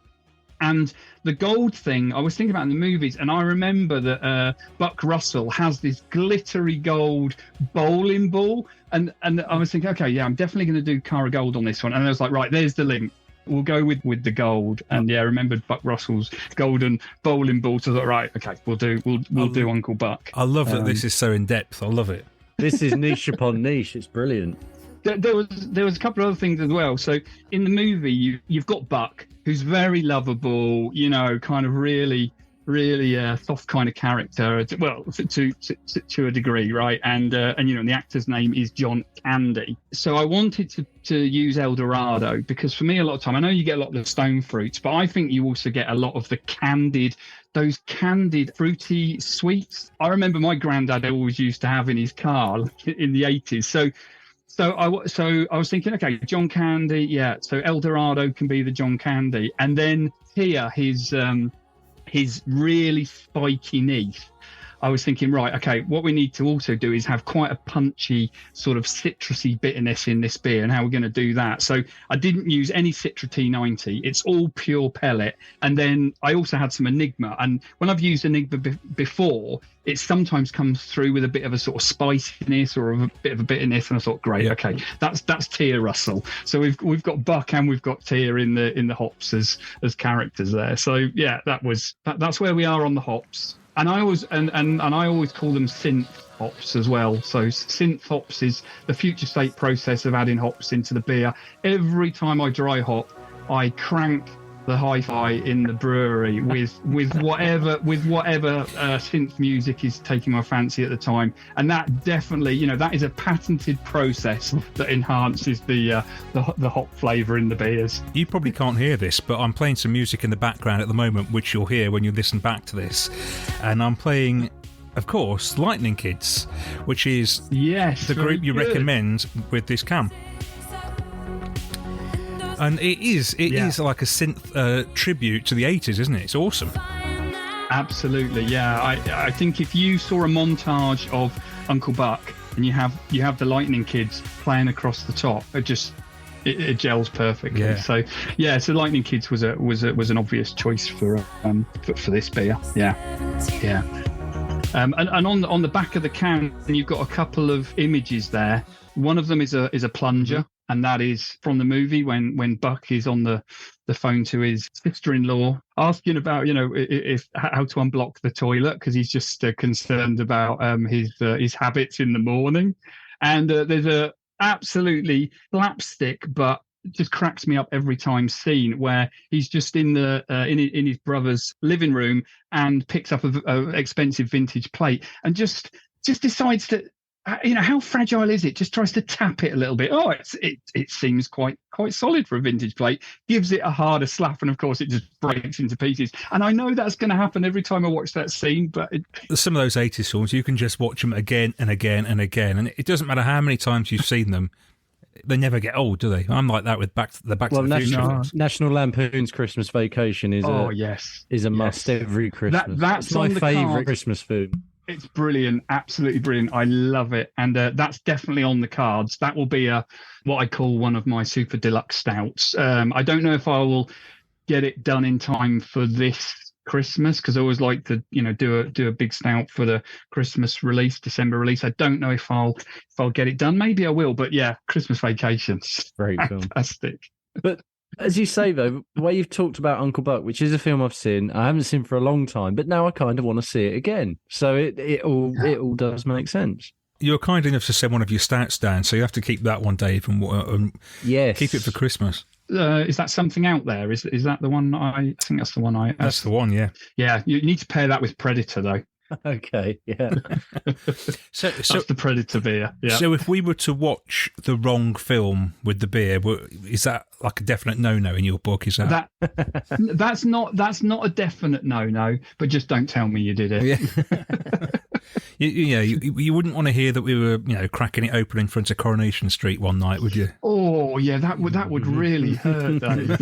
And the gold thing, I was thinking about in the movies, and I remember that Buck Russell has this glittery gold bowling ball, and I was thinking, okay, yeah, I'm definitely going to do Cara Gold on this one. And I was like, right, there's the link. We'll go with the gold. And yeah, I remembered Buck Russell's golden bowling ball. So I thought, right, okay, we'll do Uncle Buck. I love that this is so in depth. I love it. This is niche upon niche. It's brilliant. There was a couple of other things as well. So in the movie, you've got Buck, who's very lovable, kind of really soft kind of character. Well, to a degree, right? And the actor's name is John Candy. So I wanted to use El Dorado, because for me, a lot of time, I know you get a lot of the stone fruits, but I think you also get a lot of those candied fruity sweets. I remember my granddad always used to have in his car in the 80s. So I was thinking, okay, John Candy, yeah. So El Dorado can be the John Candy, and then here his really spiky neath. I was thinking, right, okay, what we need to also do is have quite a punchy sort of citrusy bitterness in this beer, and how we're going to do that. So I didn't use any Citra T90. It's all pure pellet. And then I also had some Enigma. And when I've used Enigma before, it sometimes comes through with a bit of a sort of spiciness or a bit of a bitterness. And I thought, great, okay, that's Tia Russell. So we've got Buck and we've got Tia in the hops as characters there. So yeah, that's where we are on the hops. And I always I always call them synth hops as well. So synth hops is the future state process of adding hops into the beer. Every time I dry hop, I crank the hi-fi in the brewery with whatever synth music is taking my fancy at the time, and that definitely, that is a patented process that enhances the hop flavour in the beers. You probably can't hear this, but I'm playing some music in the background at the moment, which you'll hear when you listen back to this, and I'm playing, of course, Lightning Kids, which is the group you recommend with this can. And it is like a synth tribute to the 80s, isn't it? It's awesome. Absolutely, yeah. I think if you saw a montage of Uncle Buck and you have the Lightning Kids playing across the top, it gels perfectly. Yeah. So Lightning Kids was an obvious choice for this beer. Yeah. And on the back of the can, you've got a couple of images there. One of them is a plunger. And that is from the movie when Buck is on the phone to his sister-in-law asking about, how to unblock the toilet, because he's just concerned about his habits in the morning. And there's a absolutely slapstick but just cracks me up every time scene where he's just in the in his brother's living room and picks up a expensive vintage plate and just decides to, how fragile is it? Just tries to tap it a little bit. Oh, it seems quite solid for a vintage plate. Gives it a harder slap, and of course it just breaks into pieces. And I know that's going to happen every time I watch that scene. But some of those 80s films, you can just watch them again and again and again, and it doesn't matter how many times you've seen them. They never get old, do they? I'm like that with Back to the Future films. National Lampoon's Christmas Vacation is a must every Christmas. That's my favourite Christmas film. It's brilliant, absolutely brilliant. I love it, and that's definitely on the cards. That will be what I call one of my super deluxe stouts. I don't know if I will get it done in time for this Christmas, because I always like to do a big stout for the Christmas release, December release. I don't know if I'll get it done. Maybe I will, but yeah, Christmas Vacations, great film, fantastic. But as you say though, the way you've talked about Uncle Buck, which is a film I've seen, I haven't seen for a long time, but now I kind of want to see it again. So it all does make sense. You're kind enough to send one of your stouts down, so you have to keep that one, Dave, and yes, keep it for Christmas. Is that something out there? Is that the one? I think that's the one. That's the one. Yeah. Yeah. You need to pair that with Predator, though. Okay. Yeah. so that's the Predator beer. Yeah. So if we were to watch the wrong film with the beer, is that like a definite no-no in your book? Is that that's not a definite no-no? But just don't tell me you did it. Yeah. You wouldn't want to hear that we were, cracking it open in front of Coronation Street one night, would you? Oh yeah, that would really hurt, Dave.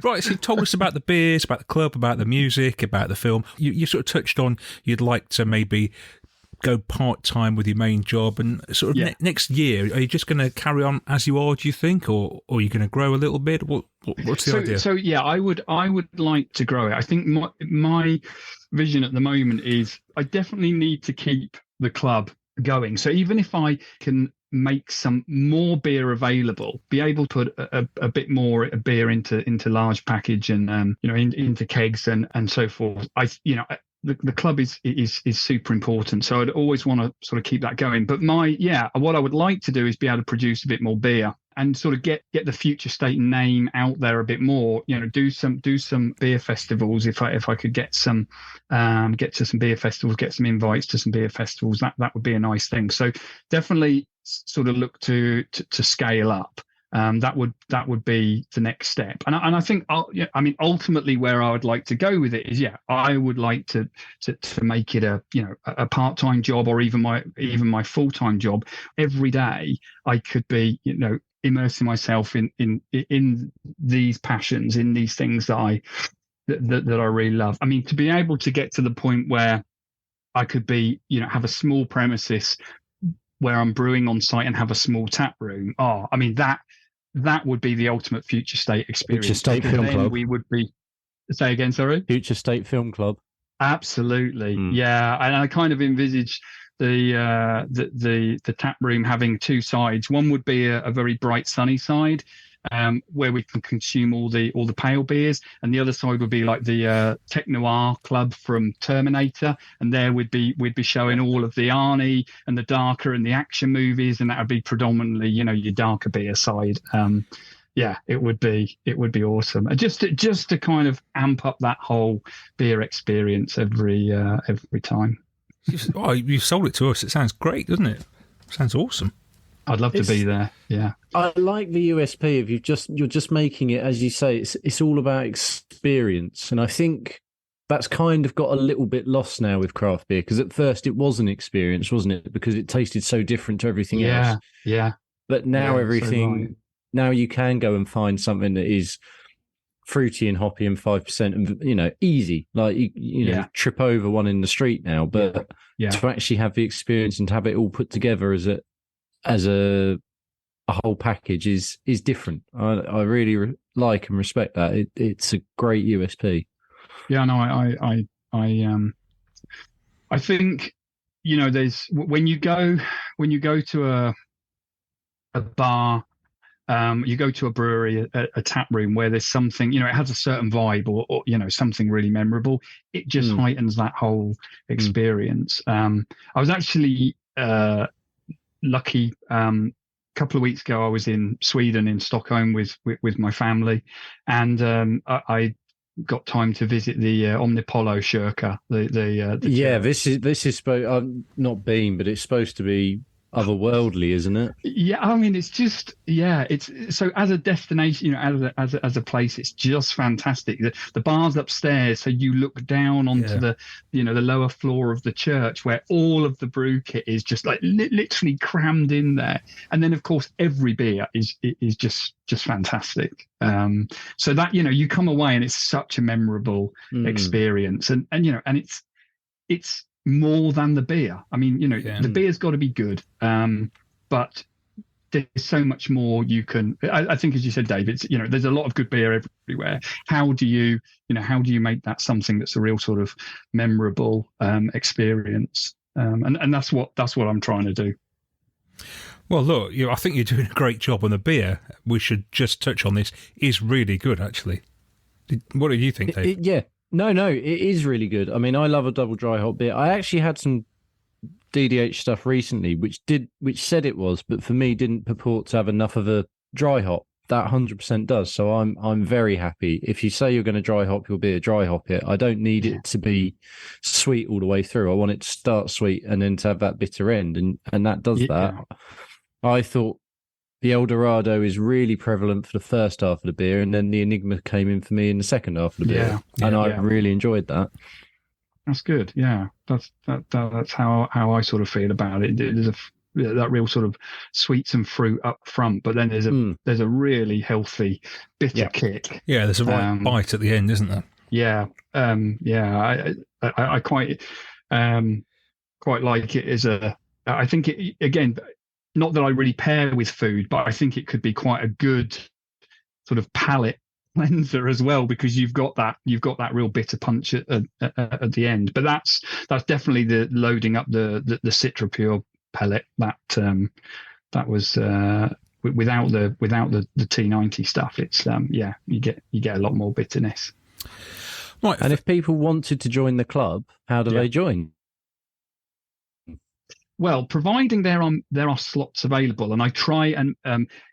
Right, so you told us about the beers, about the club, about the music, about the film. You sort of touched on you'd like to maybe go part-time with your main job, and sort of next year, are you just going to carry on as you are, do you think, or are you going to grow a little bit? What's the idea? So yeah, I would like to grow it. I think my vision at the moment is I definitely need to keep the club going. So even if I can make some more beer available, be able to put a bit more beer into large package and into kegs and so forth. The club is super important, so I'd always want to sort of keep that going. But what I would like to do is be able to produce a bit more beer and sort of get the Future State name out there a bit more. Do some beer festivals. If I could get to some beer festivals, get some invites to some beer festivals, that would be a nice thing. So definitely sort of look to scale up. That would be the next step, and I think ultimately where I would like to go with it is I would like to make it a part-time job, or even my full-time job. Every day I could be immersing myself in these passions, in these things that I really love. I mean, to be able to get to the point where I could be have a small premises where I'm brewing on site and have a small tap room. That would be the ultimate Future State experience. Future State Film Club. We would be. Say again, sorry. Future State Film Club. Absolutely, yeah. And I kind of envisage the tap room having two sides. One would be a very bright, sunny side, where we can consume all the pale beers, and the other side would be like the Tech Noir Club from Terminator, and there we'd be showing all of the Arnie and the darker and the action movies, and that would be predominantly your darker beer side. It would be awesome, just to kind of amp up that whole beer experience every time. You've sold it to us. It sounds great, doesn't it? Sounds awesome. I'd love to be there. Yeah, I like the USP of you're just making it, as you say. It's all about experience, and I think that's kind of got a little bit lost now with craft beer, because at first it was an experience, wasn't it? Because it tasted so different to everything else. Yeah. But now now you can go and find something that is fruity and hoppy and 5%, and easy. Like you trip over one in the street now, but to actually have the experience and to have it all put together as a whole package is different. I really like and respect that. It's a great USP. Yeah, no, I think there's when you go to a bar, you go to a brewery, a tap room where there's something, it has a certain vibe or something really memorable. It just heightens that whole experience. I was actually lucky couple of weeks ago, I was in Sweden, in Stockholm, with my family, and I got time to visit the Omnipollo Kyrka. The Yeah, church. this is I've not been, but it's supposed to be otherworldly, isn't it? Yeah, I mean, it's just, yeah, it's so as a destination, as a place, it's just fantastic. The bar's upstairs, so you look down onto the lower floor of the church, where all of the brew kit is just like literally crammed in there. And then, of course, every beer is just fantastic. So that, you come away and it's such a memorable experience, and it's more than the beer. I mean, the beer's got to be good, but there's so much more you can. I think, as you said, Dave, it's there's a lot of good beer everywhere. How do you make that something that's a real sort of memorable experience? And that's what I'm trying to do. Well, look, I think you're doing a great job on the beer. We should just touch on this. Is really good, actually. What do you think, Dave? Yeah. No, it is really good. I mean, I love a double dry hop beer. I actually had some DDH stuff recently, which said it was, but for me didn't purport to have enough of a dry hop. That 100% does. So I'm very happy. If you say you're going to dry hop your beer, dry hop it. I don't need it to be sweet all the way through. I want it to start sweet and then to have that bitter end, and that does that. I thought the El Dorado is really prevalent for the first half of the beer, and then the Enigma came in for me in the second half of the beer, and I really enjoyed that. That's good. Yeah, that's how I sort of feel about it. There's that real sort of sweets and fruit up front, but then there's a really healthy bitter kick. Yeah, there's a right bite at the end, isn't there? Yeah, I quite like it as a. I think it again. Not that I really pair with food, but I think it could be quite a good sort of palate cleanser as well, because you've got that real bitter punch at the end. But that's definitely the loading up the Citra Pure pellet that was without the T90 stuff. It's you get a lot more bitterness. Right, and if people wanted to join the club, how do they join? Well, providing there are slots available, and I try and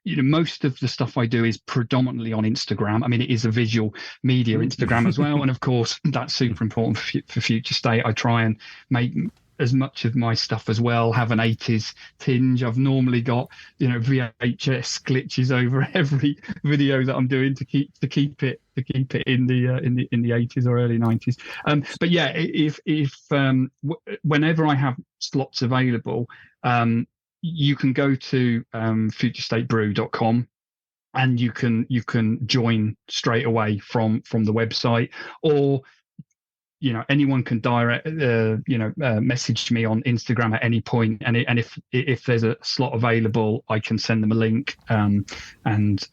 most of the stuff I do is predominantly on Instagram. I mean, it is a visual media Instagram as well, and of course that's super important for Future State. I try and make as much of my stuff as well have an 80s tinge. I've normally got VHS glitches over every video that I'm doing to keep it in the 80s or early 90s. But yeah, if whenever I have slots available, you can go to futurestatebrew.com and you can join straight away from the website, or anyone can direct message me on Instagram at any point, and if there's a slot available, I can send them a link, and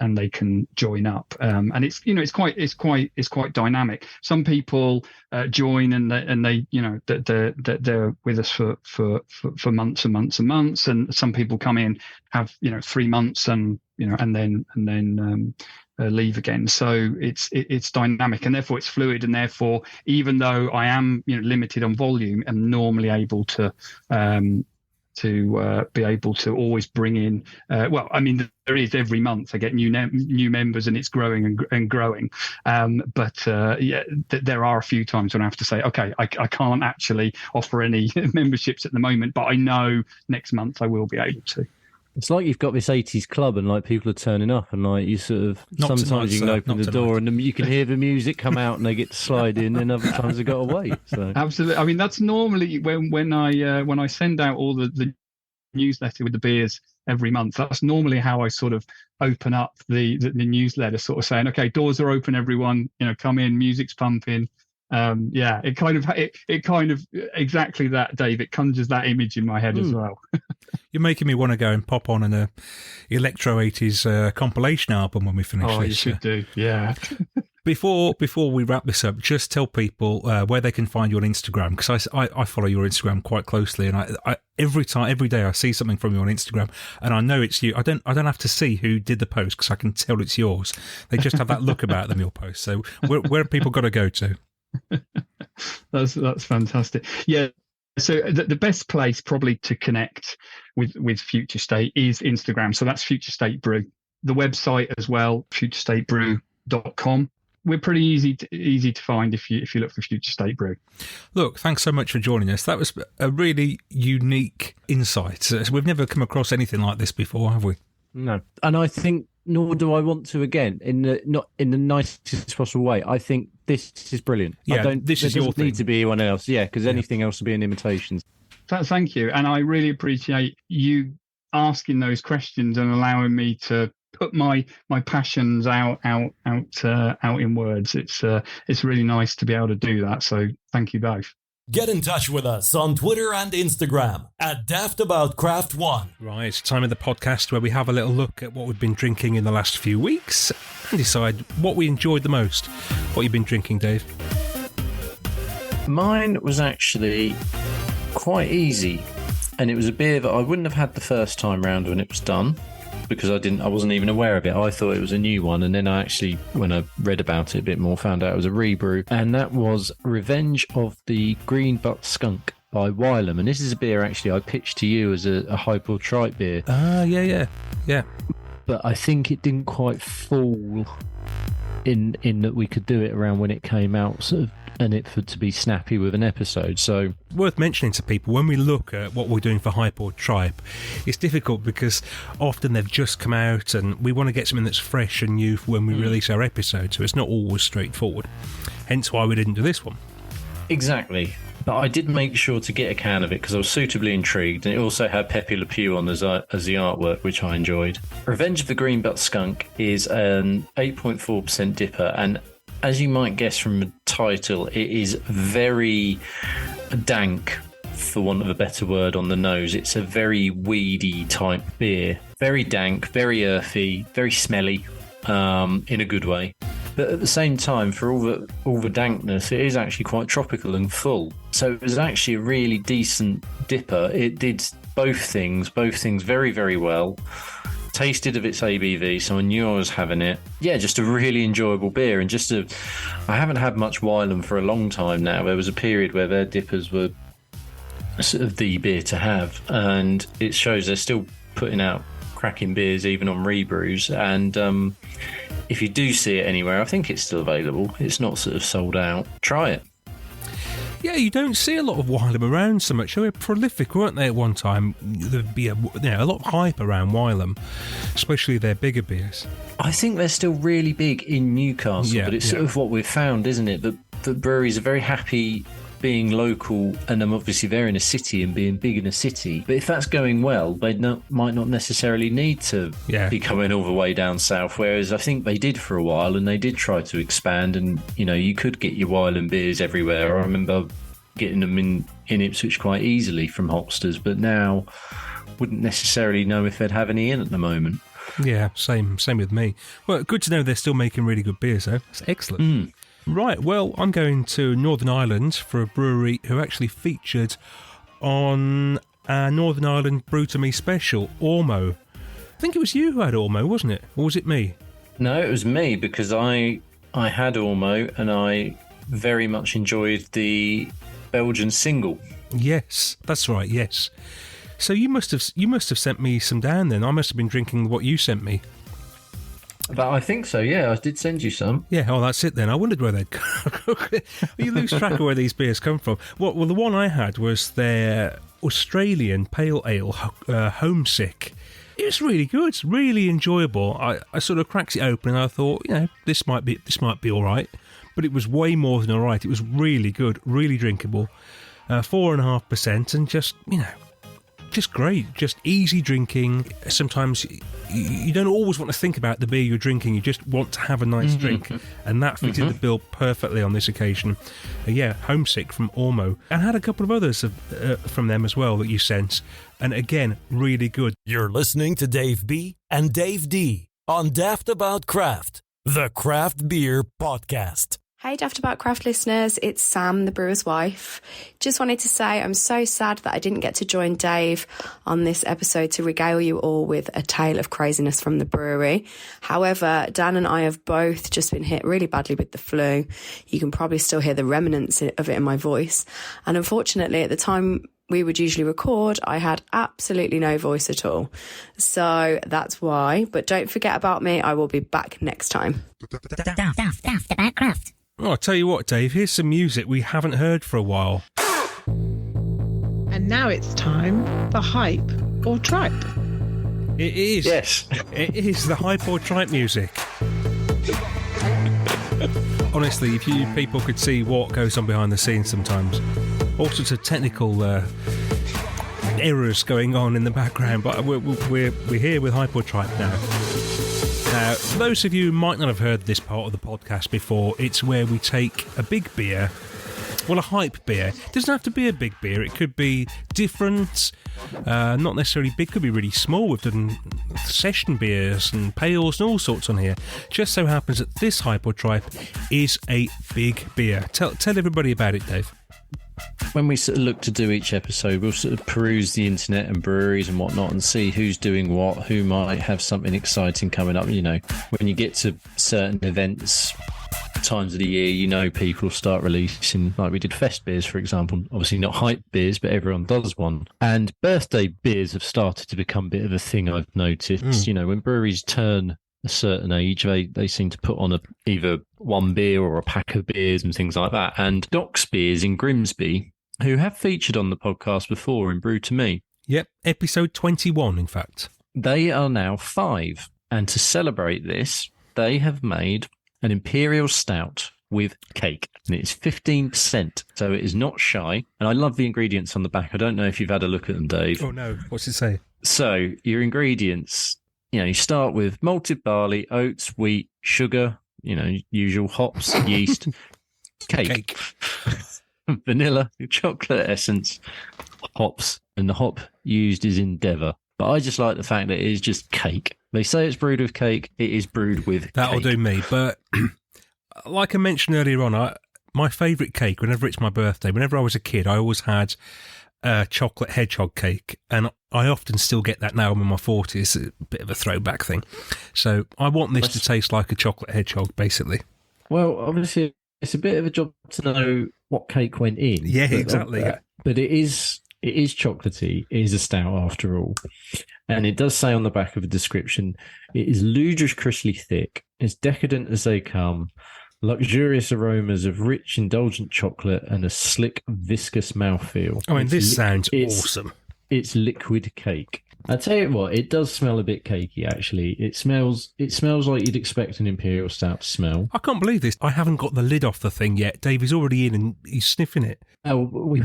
they can join up, and it's quite dynamic. Some people join and they they're with us for months and months and months, and some people come in, have 3 months, and then leave again. So it's dynamic, and therefore it's fluid, and therefore even though I am limited on volume, I'm normally able to be able to always bring in. Well, I mean, there is every month I get new members, and it's growing and growing. But there are a few times when I have to say, okay, I can't actually offer any memberships at the moment, but I know next month I will be able to. It's like you've got this 80s club, and like people are turning up, and like you sort of sometimes you can open the door and you can hear the music come out and they get to slide in, and other times they got away. So absolutely. I mean, that's normally when I send out all the newsletter with the beers every month. That's normally how I sort of open up the newsletter, sort of saying, okay, doors are open, everyone, come in, music's pumping. It kind of exactly that, Dave. It conjures that image in my head as well. You're making me want to go and pop on an electro 80s compilation album when we finish this. Oh, you should do, yeah. Before we wrap this up, just tell people where they can find you on Instagram, because I follow your Instagram quite closely, and I every day I see something from you on Instagram, and I know it's you. I don't have to see who did the post, because I can tell it's yours. They just have that look about them, your post. So where have people got to go to? That's fantastic. Yeah. So the best place probably to connect with Future State is Instagram. So that's Future State Brew. The website as well, futurestatebrew.com. We're pretty easy to find if you look for Future State Brew. Look, thanks so much for joining us. That was a really unique insight. We've never come across anything like this before, have we? No, and I think nor do I want to again. Not in the nicest possible way. I think this is brilliant. Yeah, this is your thing. Need to be anyone else. Yeah, because anything else will be an imitation. Thank you, and I really appreciate you asking those questions and allowing me to put my passions out in words. It's really nice to be able to do that. So thank you both. Get in touch with us on Twitter and Instagram at Daftaboutcraft1. Right, it's time of the podcast where we have a little look at what we've been drinking in the last few weeks and decide what we enjoyed the most. What you've been drinking, Dave? Mine was actually quite easy, and it was a beer that I wouldn't have had the first time round when it was done, because I wasn't even aware of it. I thought it was a new one, and then I actually, when I read about it a bit more, found out it was a rebrew, and that was Revenge of the Green Butt Skunk by Wylam. And this is a beer actually I pitched to you as a Highball Tripe beer. Yeah. But I think it didn't quite fall in that we could do it around when it came out, sort of, and it for to be snappy with an episode. So worth mentioning to people, when we look at what we're doing for Highball Tripe, it's difficult because often they've just come out and we want to get something that's fresh and new when we release our episode, so it's not always straightforward. Hence why we didn't do this one. Exactly. But I did make sure to get a can of it because I was suitably intrigued, and it also had Pepe Le Pew on as the artwork, which I enjoyed. Revenge of the Green Butt Skunk is an 8.4% dipper, and as you might guess from the title, it is very dank, for want of a better word, on the nose. It's a very weedy type beer. Very dank, very earthy, very smelly, in a good way. But at the same time, for all the dankness, it is actually quite tropical and full. So it was actually a really decent dipper. It did both things very, very well. Tasted of its ABV, so I knew I was having it. Yeah, just a really enjoyable beer, and I haven't had much Wylam for a long time now. There was a period where their dippers were sort of the beer to have, and it shows they're still putting out cracking beers even on rebrews. And if you do see it anywhere, I think it's still available. It's not sort of sold out. Try it. Yeah, you don't see a lot of Wylam around so much. They were prolific, weren't they, at one time? There'd be a lot of hype around Wylam, especially their bigger beers. I think they're still really big in Newcastle, but it's sort of what we've found, isn't it? That breweries are very happy being local, and obviously they're in a city and being big in a city. But if that's going well, they might not necessarily need to be coming all the way down south, whereas I think they did for a while, and they did try to expand, and you could get your Wylam beers everywhere. I remember getting them in Ipswich quite easily from hopsters, but now wouldn't necessarily know if they'd have any in at the moment. Yeah, same with me. Well, good to know they're still making really good beers, though. That's excellent. Right, well, I'm going to Northern Ireland for a brewery who actually featured on our Northern Ireland Brew to Me special, Ormo. I think it was you who had Ormo, wasn't it? Or was it me? No, it was me, because I had Ormo, and I very much enjoyed the Belgian single. Yes, that's right, yes. So you must have sent me some down then. I must have been drinking what you sent me. But I think so, yeah. I did send you some. Yeah, oh, that's it then. I wondered where they'd come. You lose track of where these beers come from. Well, the one I had was their Australian Pale Ale, Homesick. It was really good, really enjoyable. I sort of cracked it open and I thought, this might be all right. But it was way more than all right. It was really good, really drinkable. 4.5%, and just great, just easy drinking. Sometimes you don't always want to think about the beer you're drinking, you just want to have a nice drink, and that fitted the bill perfectly on this occasion. Homesick from Ormo, and had a couple of others from them as well that you sent, and again, really good. You're listening to Dave B and Dave D on Daft About Craft, the craft beer podcast. Hey Daftaboutcraft listeners, it's Sam, the brewer's wife. Just wanted to say I'm so sad that I didn't get to join Dave on this episode to regale you all with a tale of craziness from the brewery. However, Dan and I have both just been hit really badly with the flu. You can probably still hear the remnants of it in my voice. And unfortunately, at the time we would usually record, I had absolutely no voice at all. So that's why. But don't forget about me. I will be back next time. Daftaboutcraft. Oh, I'll tell you what, Dave, here's some music we haven't heard for a while. And now it's time for Hype or Tripe. It is. Yes. It is the Hype or Tripe music. Honestly, if you people could see what goes on behind the scenes sometimes, all sorts of technical errors going on in the background, but we're here with Hype or Tripe now. Now, for those of you who might not have heard this part of the podcast before, it's where we take a big beer, well, a hype beer. It doesn't have to be a big beer. It could be different, not necessarily big, could be really small. We've done session beers and pales and all sorts on here. Just so happens that this Hype or Tripe is a big beer. Tell everybody about it, Dave. When we sort of look to do each episode, we'll sort of peruse the internet and breweries and whatnot and see who's doing what, who might have something exciting coming up. You know, when you get to certain events, times of the year, you know, people start releasing, like we did fest beers, for example. Obviously not hype beers, but everyone does one. And birthday beers have started to become a bit of a thing, I've noticed. You know, when breweries turn a certain age, they seem to put on either one beer or a pack of beers and things like that. And Doc's Beers in Grimsby, who have featured on the podcast before in Brew to Me. Yep, episode 21, in fact. They are now 5. And to celebrate this, they have made an Imperial Stout with cake. And it's 15%, so it is not shy. And I love the ingredients on the back. I don't know if you've had a look at them, Dave. Oh, no. What's it say? So, your ingredients, you know, you start with malted barley, oats, wheat, sugar, you know, usual hops, yeast, cake. Vanilla, chocolate essence, hops, and the hop used is Endeavour. But I just like the fact that it is just cake. They say it's brewed with cake. It is brewed with That'll cake. do me. But like I mentioned earlier on, my favourite cake, whenever it's my birthday, whenever I was a kid, I always had chocolate hedgehog cake. And I often still get that now. I'm in my 40s. A bit of a throwback thing. So I want this to taste like a chocolate hedgehog, basically. Well, obviously, it's a bit of a job to know what cake went in. Yeah, exactly. But it is chocolatey. It is a stout after all. And it does say on the back of the description, it is ludicrously thick, as decadent as they come, luxurious aromas of rich, indulgent chocolate and a slick, viscous mouthfeel. I mean, this sounds awesome. It's liquid cake. I tell you what, it does smell a bit cakey, actually. It smells like you'd expect an Imperial Stout to smell. I can't believe this. I haven't got the lid off the thing yet. Dave is already in and he's sniffing it. Oh,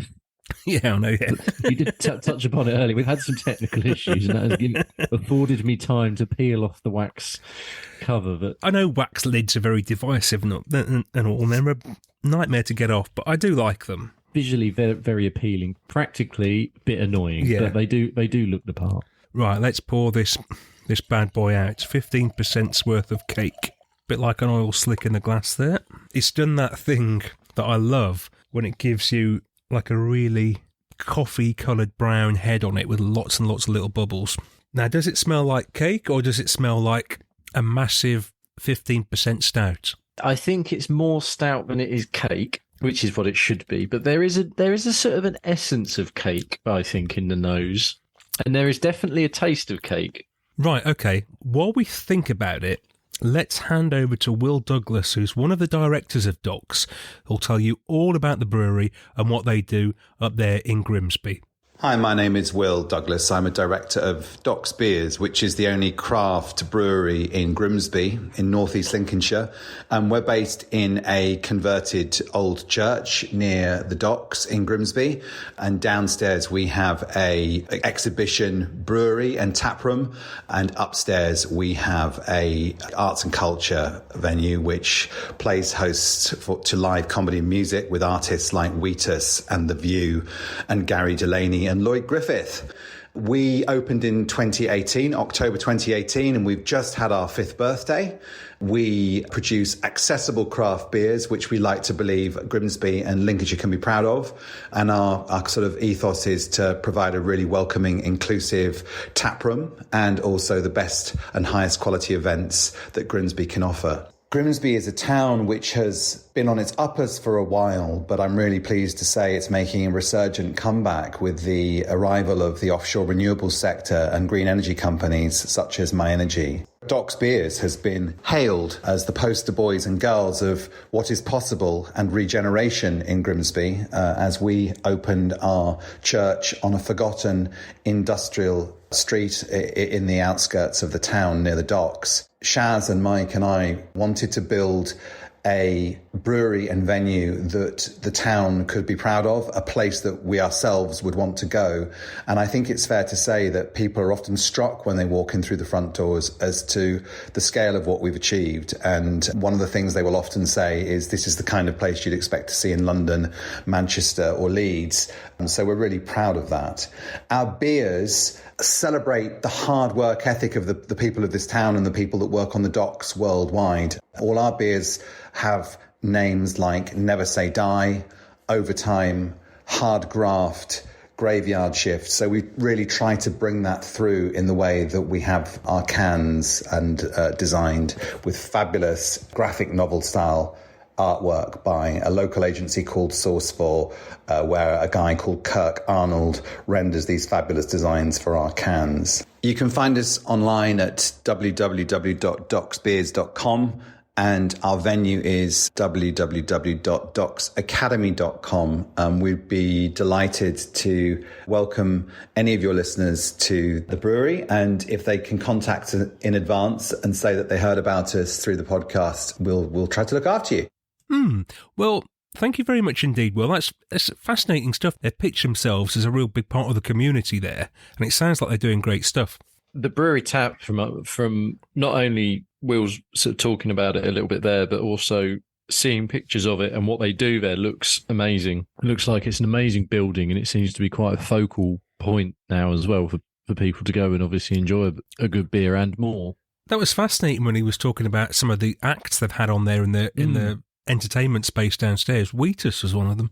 yeah, I know, yeah. You did touch upon it earlier. We've had some technical issues, and that has afforded me time to peel off the wax cover. But I know wax lids are very divisive and all, and they're a nightmare to get off, but I do like them. Visually, very, very appealing. Practically, a bit annoying, yeah. But they do look the part. Right, let's pour this bad boy out. 15% worth of cake. Bit like an oil slick in the glass there. It's done that thing that I love when it gives you like a really coffee-coloured brown head on it with lots and lots of little bubbles. Now, does it smell like cake or does it smell like a massive 15% stout? I think it's more stout than it is cake, which is what it should be. But there is a sort of an essence of cake, I think, in the nose. And there is definitely a taste of cake. Right, okay. While we think about it, let's hand over to Will Douglas, who's one of the directors of Doc's, who'll tell you all about the brewery and what they do up there in Grimsby. Hi, my name is Will Douglas. I'm a director of Doc's Beers, which is the only craft brewery in Grimsby in northeast Lincolnshire. And we're based in a converted old church near the docks in Grimsby. And downstairs we have a exhibition brewery and tap room. And upstairs we have a arts and culture venue which plays host to live comedy and music with artists like Wheatus and The View and Gary Delaney me and Lloyd Griffith. We opened in 2018, October 2018, and we've just had our 5th birthday. We produce accessible craft beers, which we like to believe Grimsby and Lincolnshire can be proud of. And our sort of ethos is to provide a really welcoming, inclusive tap room and also the best and highest quality events that Grimsby can offer. Grimsby is a town which has been on its uppers for a while, but I'm really pleased to say it's making a resurgent comeback with the arrival of the offshore renewables sector and green energy companies such as My Energy. Docks Beers has been hailed as the poster boys and girls of what is possible and regeneration in Grimsby as we opened our church on a forgotten industrial street in the outskirts of the town near the docks. Shaz and Mike and I wanted to build a brewery and venue that the town could be proud of, a place that we ourselves would want to go. And I think it's fair to say that people are often struck when they walk in through the front doors as to the scale of what we've achieved. And one of the things they will often say is this is the kind of place you'd expect to see in London, Manchester or Leeds. And so we're really proud of that. Our beers celebrate the hard work ethic of the people of this town and the people that work on the docks worldwide. All our beers have names like Never Say Die, Overtime, Hard Graft, Graveyard Shift. So we really try to bring that through in the way that we have our cans and designed with fabulous graphic novel style artwork by a local agency called Source4, where a guy called Kirk Arnold renders these fabulous designs for our cans. You can find us online at www.docsbeers.com. And our venue is www.docsacademy.com. We'd be delighted to welcome any of your listeners to the brewery. And if they can contact in advance and say that they heard about us through the podcast, we'll try to look after you. Well, thank you very much indeed, Will. That's fascinating stuff. They pitch themselves as a real big part of the community there. And it sounds like they're doing great stuff. The brewery tap from not only Will's sort of talking about it a little bit there, but also seeing pictures of it and what they do there looks amazing. It looks like it's an amazing building, and it seems to be quite a focal point now as well for people to go and obviously enjoy a good beer and more. That was fascinating when he was talking about some of the acts they've had on there in the entertainment space downstairs. Wheatus was one of them.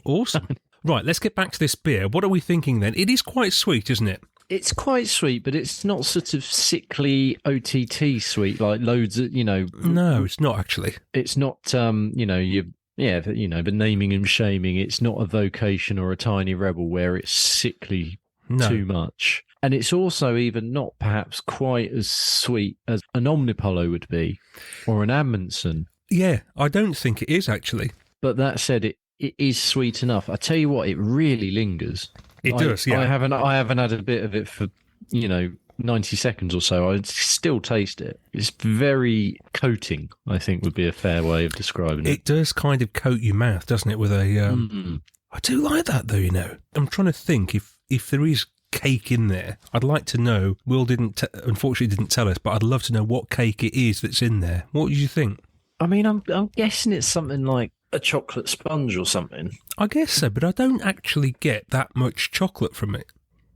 Awesome. Right, let's get back to this beer. What are we thinking then? It is quite sweet, isn't it? It's quite sweet, but it's not sort of sickly OTT sweet, like loads of, No, it's not actually. It's not, the naming and shaming. It's not a Vocation or a Tiny Rebel where it's sickly too much. And it's also even not perhaps quite as sweet as an Omnipollo would be or an Amundsen. Yeah, I don't think it is actually. But that said, it is sweet enough. I tell you what, it really lingers. It does, yeah. I haven't had a bit of it for 90 seconds or so. I still taste it. It's very coating, I think would be a fair way of describing it. It does kind of coat your mouth, doesn't it? With a, I do like that though. I'm trying to think if there is cake in there. I'd like to know. Will unfortunately didn't tell us, but I'd love to know what cake it is that's in there. What do you think? I mean, I'm guessing it's something like a chocolate sponge or something. I guess so, but I don't actually get that much chocolate from it.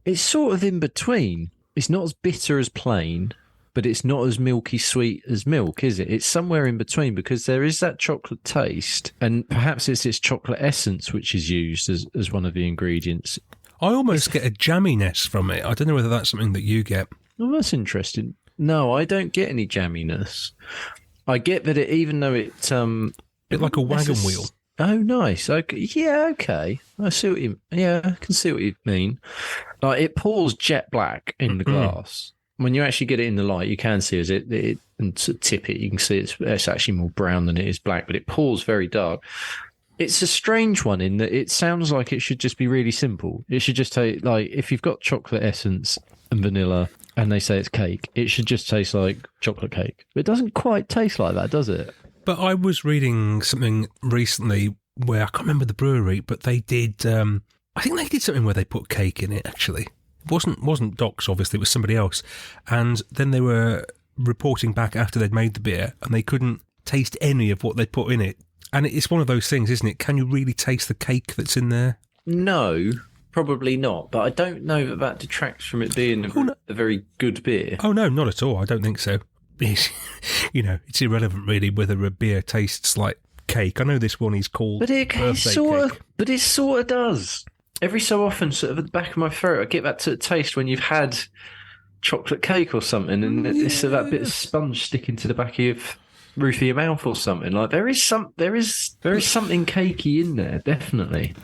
It's sort of in between. It's not as bitter as plain, but it's not as milky sweet as milk, is it? It's somewhere in between because there is that chocolate taste, and perhaps it's its chocolate essence which is used as one of the ingredients. I almost get a jamminess from it. I don't know whether that's something that you get. Well, that's interesting. No, I don't get any jamminess. I get that even though it... bit like a wagon wheel. Oh, nice. Okay. Yeah, okay. I see what you... Yeah, I can see what you mean. Like, it pours jet black in the glass. When you actually get it in the light, you can see as it and to tip it, you can see it's actually more brown than it is black, but it pours very dark. It's a strange one in that it sounds like it should just be really simple. It should just take, like, if you've got chocolate essence and vanilla and they say it's cake, it should just taste like chocolate cake. But it doesn't quite taste like that, does it? But I was reading something recently where I can't remember the brewery, but they did. I think they did something where they put cake in it. Actually, it wasn't Docks. Obviously, it was somebody else. And then they were reporting back after they'd made the beer, and they couldn't taste any of what they put in it. And it's one of those things, isn't it? Can you really taste the cake that's in there? No, Probably not, but I don't know that that detracts from it being a very good beer. Oh, no, not at all. I don't think so. It's, it's irrelevant, really, whether a beer tastes like cake. I know this one is called birthday cake. But it sort of does. Every so often, sort of at the back of my throat, I get that sort of taste when you've had chocolate cake or something, and it's that bit of sponge sticking to the back of your roof of your mouth or something. Like there is something cakey in there, definitely.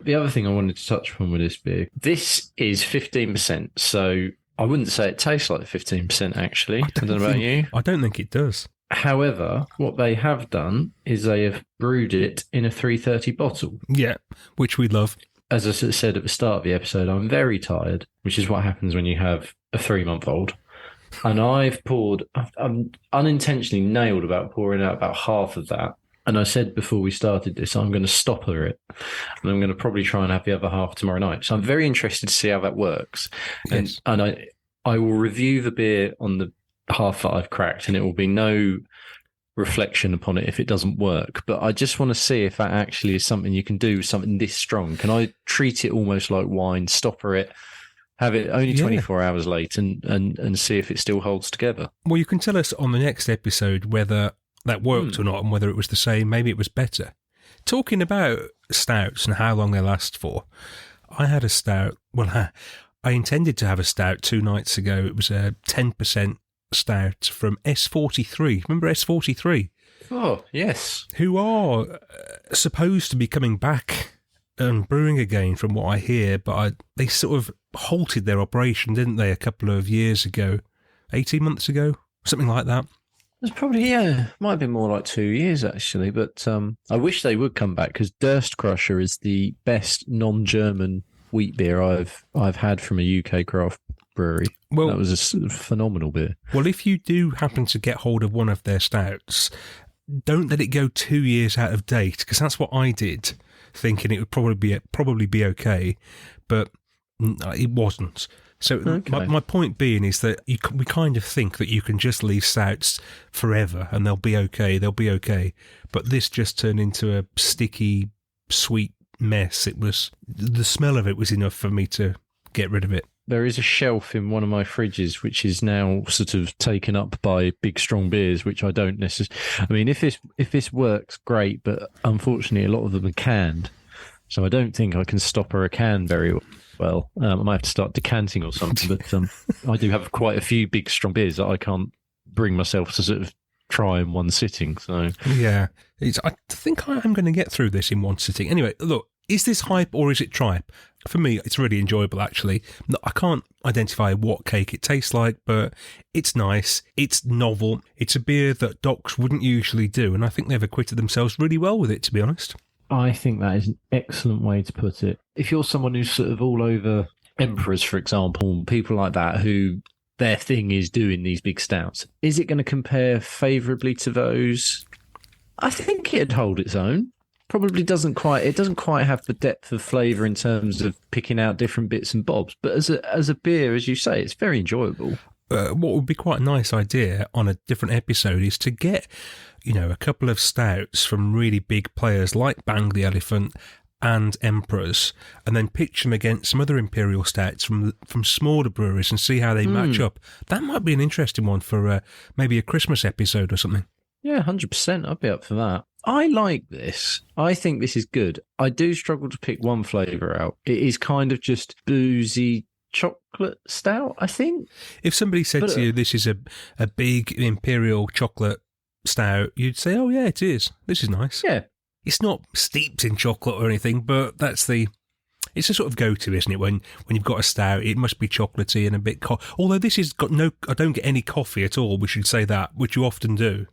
The other thing I wanted to touch upon with this beer, this is 15%, so I wouldn't say it tastes like 15%, actually. I don't know about you. I don't think it does. However, what they have done is they have brewed it in a 330 bottle. Yeah, which we love. As I said at the start of the episode, I'm very tired, which is what happens when you have a 3-month-old. And I'm unintentionally nailed about pouring out about half of that. And I said before we started this, I'm going to stopper it. And I'm going to probably try and have the other half tomorrow night. So I'm very interested to see how that works. Yes. And I will review the beer on the half that I've cracked, and it will be no reflection upon it if it doesn't work. But I just want to see if that actually is something you can do, something this strong. Can I treat it almost like wine, stopper it, have it only 24 hours late, and see if it still holds together? Well, you can tell us on the next episode whether that worked or not, and whether it was the same. Maybe it was better. Talking about stouts and how long they last for, I had a stout. Well, I intended to have a stout 2 nights ago. It was a 10% stout from S43. Remember S43? Oh, yes. Who are supposed to be coming back and brewing again, from what I hear, but they sort of halted their operation, didn't they, a couple of years ago? 18 months ago? Something like that. It's probably, might have been more like 2 years, actually. But I wish they would come back, because Durst Crusher is the best non-German wheat beer I've had from a UK craft brewery. Well, that was a phenomenal beer. Well, if you do happen to get hold of one of their stouts, don't let it go 2 years out of date, because that's what I did, thinking it would probably be okay, but it wasn't. So my point being is that we kind of think that you can just leave stouts forever and they'll be okay. But this just turned into a sticky, sweet mess. The smell of it was enough for me to get rid of it. There is a shelf in one of my fridges which is now sort of taken up by big, strong beers, which I don't necessarily... I mean, if this works, great, but unfortunately a lot of them are canned. So I don't think I can stopper a can very well. I might have to start decanting or something, but I do have quite a few big, strong beers that I can't bring myself to sort of try in one sitting. So yeah, I think I am going to get through this in one sitting. Anyway, look, is this hype or is it tripe? For me, it's really enjoyable, actually. I can't identify what cake it tastes like, but it's nice, it's novel, it's a beer that Docs wouldn't usually do, and I think they've acquitted themselves really well with it, to be honest. I think that is an excellent way to put it. If you're someone who's sort of all over Emperors, for example, people like that who their thing is doing these big stouts, is it going to compare favourably to those? I think it'd hold its own. Probably doesn't quite have the depth of flavour in terms of picking out different bits and bobs. But as a beer, as you say, it's very enjoyable. What would be quite a nice idea on a different episode is to get, a couple of stouts from really big players like Bang the Elephant and Emperors, and then pitch them against some other imperial stouts from smaller breweries and see how they match up. That might be an interesting one for maybe a Christmas episode or something. Yeah, 100%. I'd be up for that. I like this. I think this is good. I do struggle to pick one flavour out. It is kind of just boozy chocolate stout, I think. If somebody said to you, this is a big imperial chocolate stout, you'd say, oh yeah, it is. This is nice. Yeah. It's not steeped in chocolate or anything, but it's a sort of go-to, isn't it? When you've got a stout, it must be chocolatey and a bit although this has got I don't get any coffee at all, we should say that, which you often do.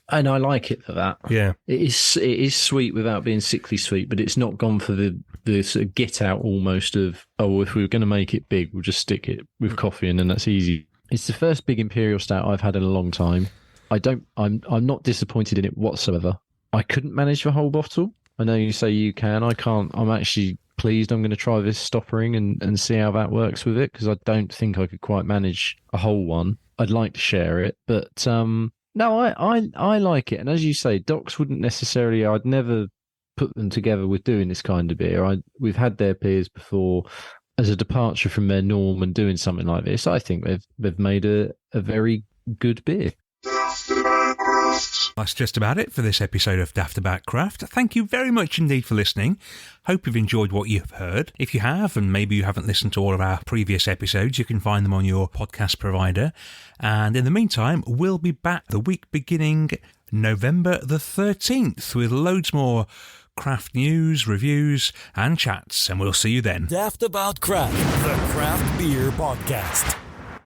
And I like it for that. Yeah. It is sweet without being sickly sweet, but it's not gone for the sort of get out almost of, if we were going to make it big, we'll just stick it with coffee and then that's easy. It's the first big imperial stout I've had in a long time. I'm not disappointed in it whatsoever. I couldn't manage the whole bottle. I know you say you can. I can't. I'm actually pleased. I'm going to try this stoppering and see how that works with it, because I don't think I could quite manage a whole one. I'd like to share it, but no, I like it. And as you say, Docs wouldn't necessarily. I'd never put them together with doing this kind of beer. We've had their beers before as a departure from their norm and doing something like this. I think they've made a very good beer. That's just about it for this episode of Daftaboutcraft. Thank you very much indeed for listening. Hope you've enjoyed what you've heard. If you have, and maybe you haven't listened to all of our previous episodes, you can find them on your podcast provider. And in the meantime, we'll be back the week beginning November the 13th with loads more craft news, reviews and chats, and we'll see you then. Daft About Craft, the craft beer podcast.